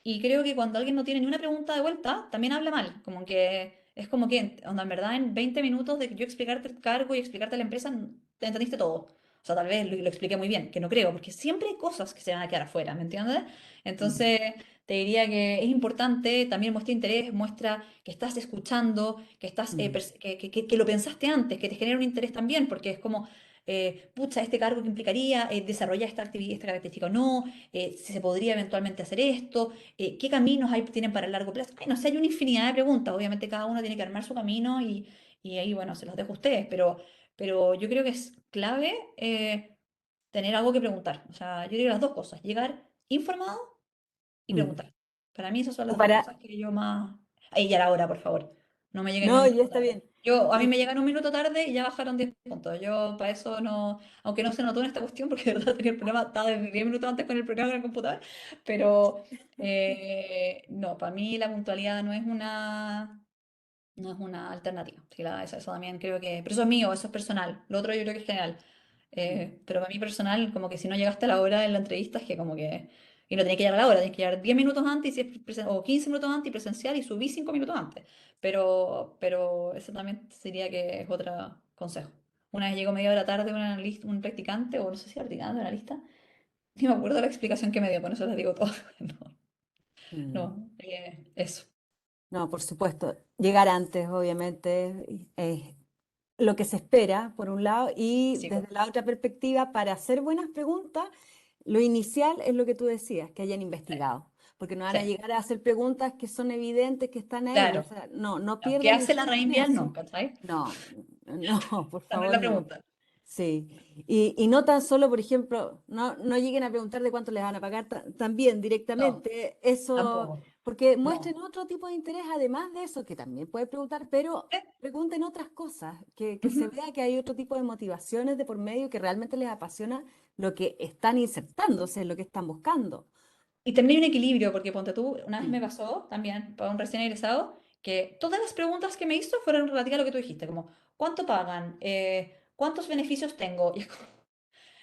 Speaker 2: Y creo que cuando alguien no tiene ni una pregunta de vuelta, también habla mal. Como que es como que, onda, en verdad, en 20 minutos de yo explicarte el cargo y explicarte la empresa, te entendiste todo. O sea, tal vez lo expliqué muy bien, que no creo, porque siempre hay cosas que se van a quedar afuera, ¿me entiendes?
Speaker 1: Mm,
Speaker 2: Entonces, te diría que es importante, también muestra interés, muestra que estás escuchando, que, estás,
Speaker 1: mm,
Speaker 2: que lo pensaste antes, que te genera un interés también, porque es como, pucha, este cargo que implicaría desarrollar esta actividad, esta característica o no, si se podría eventualmente hacer esto, qué caminos hay, tienen para el largo plazo. Ay, no sé, hay una infinidad de preguntas. Obviamente cada uno tiene que armar su camino y ahí, bueno, se los dejo a ustedes, pero yo creo que es clave tener algo que preguntar. O sea, yo digo las dos cosas, llegar informado y
Speaker 1: mm.
Speaker 2: preguntar. Para mí esas son
Speaker 1: O
Speaker 2: las dos
Speaker 1: para,
Speaker 2: cosas que yo más... Ahí ya la hora, por favor. No me lleguen ni un
Speaker 1: no, ya
Speaker 2: minuto
Speaker 1: está
Speaker 2: tarde.
Speaker 1: bien.
Speaker 2: A mí
Speaker 1: Es
Speaker 2: me
Speaker 1: que-
Speaker 2: llegan un minuto tarde y ya bajaron 10 puntos. Yo para eso no, aunque no se notó en esta cuestión, porque de verdad tenía el problema, estaba desde 10 minutos antes con el programa en el computador, pero no, para mí la puntualidad no es una alternativa. Sí, eso también creo que, pero eso es mío, eso es personal. Lo otro yo creo que es general.
Speaker 1: mm,
Speaker 2: Pero para mí personal, como que si no llegaste a la hora en la entrevista, es que como que... Y no tenés que llegar a la hora, tenés que llegar 10 minutos antes y si es o 15 minutos antes y presencial y subí 5 minutos antes. Pero eso también sería que es otro consejo. Una vez llegó media hora tarde un analista, un practicante, o no sé si era practicante o analista, ni me acuerdo la explicación que me dio, con eso les digo todo. No,
Speaker 1: mm.
Speaker 2: no, eso.
Speaker 1: No, por supuesto. Llegar antes, obviamente, es lo que se espera, por un lado, y
Speaker 2: Sí, pues,
Speaker 1: desde la otra perspectiva, para hacer buenas preguntas, lo inicial es lo que tú decías, que hayan
Speaker 2: sí,
Speaker 1: investigado, porque no van
Speaker 2: sí,
Speaker 1: a llegar a hacer preguntas que son evidentes, que están ahí, o
Speaker 2: claro.
Speaker 1: sea, no, no
Speaker 2: No, ¿qué
Speaker 1: pierdan el
Speaker 2: hace la
Speaker 1: tiempo en
Speaker 2: Rainvial? No,
Speaker 1: eso.
Speaker 2: ¿cachai?
Speaker 1: No, no, por
Speaker 2: Esa no es
Speaker 1: favor,
Speaker 2: la
Speaker 1: no.
Speaker 2: pregunta.
Speaker 1: Sí, y no tan solo, por ejemplo, no lleguen a preguntar de cuánto les van a pagar también
Speaker 2: No,
Speaker 1: directamente, eso,
Speaker 2: tampoco.
Speaker 1: porque
Speaker 2: No.
Speaker 1: muestren otro tipo de interés además de eso, que también puede preguntar, pero pregunten otras cosas, que se
Speaker 2: Ujú.
Speaker 1: vea que hay otro tipo de motivaciones de por medio que realmente les apasiona lo que están insertándose, lo que están buscando.
Speaker 2: Y también hay un equilibrio, porque ponte tú, una vez me
Speaker 1: Mm,
Speaker 2: pasó también para un recién egresado, que todas las preguntas que me hizo fueron relativas a lo que tú dijiste, como ¿cuánto pagan? ¿Cuántos beneficios tengo? Y es como,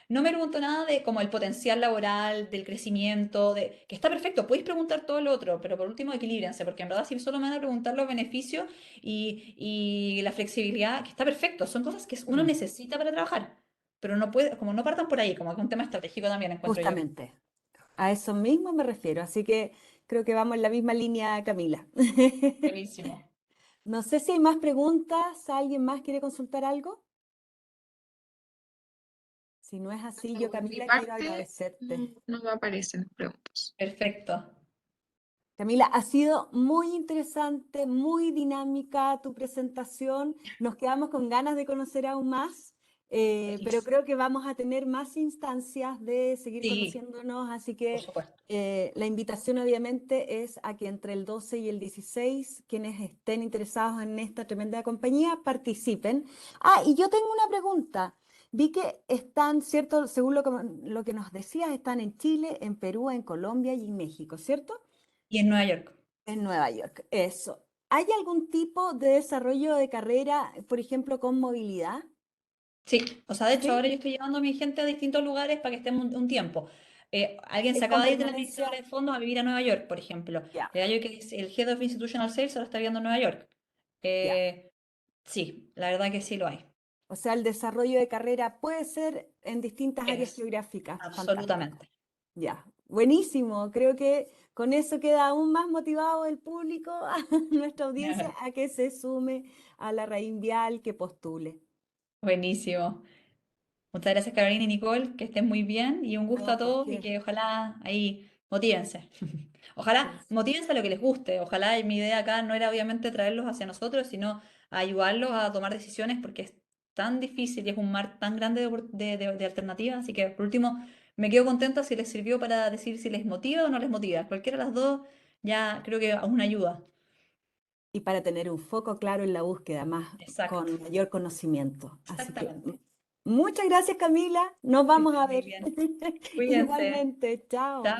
Speaker 2: no me preguntó nada de como el potencial laboral, del crecimiento, que está perfecto, podéis preguntar todo lo otro, pero por último equilíbrense, porque en verdad si solo me van a preguntar los beneficios y la flexibilidad, que está perfecto, son cosas que uno
Speaker 1: mm,
Speaker 2: necesita para trabajar, pero no puede, como no partan por ahí, como que es un tema estratégico también encuentro yo.
Speaker 1: justamente, a eso mismo me refiero, así que creo que vamos en la misma línea, Camila.
Speaker 2: Buenísimo.
Speaker 1: No sé si hay más preguntas. ¿Alguien más quiere consultar algo? Si no es así, yo,
Speaker 3: Por mi
Speaker 1: Camila, quiero
Speaker 3: parte,
Speaker 1: agradecerte.
Speaker 3: no me aparecen preguntas.
Speaker 2: Perfecto.
Speaker 1: Camila, ha sido muy interesante, muy dinámica tu presentación. Nos quedamos con ganas de conocer aún más, pero
Speaker 2: Feliz.
Speaker 1: creo que vamos a tener más instancias de seguir
Speaker 2: Sí,
Speaker 1: conociéndonos, así
Speaker 2: por
Speaker 1: que
Speaker 2: supuesto.
Speaker 1: la invitación obviamente es a que entre el 12 y el 16, quienes estén interesados en esta tremenda compañía, participen. Ah, y yo tengo una pregunta. Vi que están, ¿cierto? Según lo que nos decías, están en Chile, en Perú, en Colombia y en México, ¿cierto?
Speaker 2: Y en Nueva York.
Speaker 1: En Nueva York, eso. ¿Hay algún tipo de desarrollo de carrera, por ejemplo, con movilidad?
Speaker 2: Sí, o sea, de hecho,
Speaker 1: ¿Sí?
Speaker 2: ahora yo estoy llevando a mi gente a distintos lugares para que estemos un tiempo. Alguien se
Speaker 1: ¿Es con
Speaker 2: acaba de ir de la administradora
Speaker 1: permanencia?
Speaker 2: de fondos a vivir a Nueva York, por ejemplo.
Speaker 1: Ya,
Speaker 2: El gallo que es el Head of Institutional Sales ahora está viviendo en Nueva York.
Speaker 1: ya.
Speaker 2: Eh, sí, la verdad que sí lo hay.
Speaker 1: O sea, el desarrollo de carrera puede ser en distintas áreas
Speaker 2: Es,
Speaker 1: geográficas. Fantástico.
Speaker 2: absolutamente.
Speaker 1: Ya, buenísimo. Creo que con eso queda aún más motivado el público, nuestra audiencia, a que se sume a la Raíz Vial, que postule.
Speaker 2: Buenísimo. Muchas gracias, Carolina y Nicole, que estén muy bien y un gusto
Speaker 1: No,
Speaker 2: a
Speaker 1: ¿por
Speaker 2: todos y
Speaker 1: qué?
Speaker 2: que ojalá ahí motívense. Ojalá
Speaker 1: Eso.
Speaker 2: motívense a lo que les guste. Ojalá mi idea acá no era obviamente traerlos hacia nosotros, sino a ayudarlos a tomar decisiones porque es tan difícil y es un mar tan grande de alternativas. Así que por último, me quedo contenta si les sirvió para decir si les motiva o no les motiva. Cualquiera de las dos ya creo que aún ayuda.
Speaker 1: Y para tener un foco claro en la búsqueda, más
Speaker 2: Exacto,
Speaker 1: con mayor conocimiento. Así que
Speaker 2: exactamente.
Speaker 1: muchas gracias, Camila. Nos
Speaker 2: Que
Speaker 1: vamos a
Speaker 2: estén muy
Speaker 1: ver.
Speaker 2: bien. Cuídense.
Speaker 1: Igualmente, chao.
Speaker 2: Chao.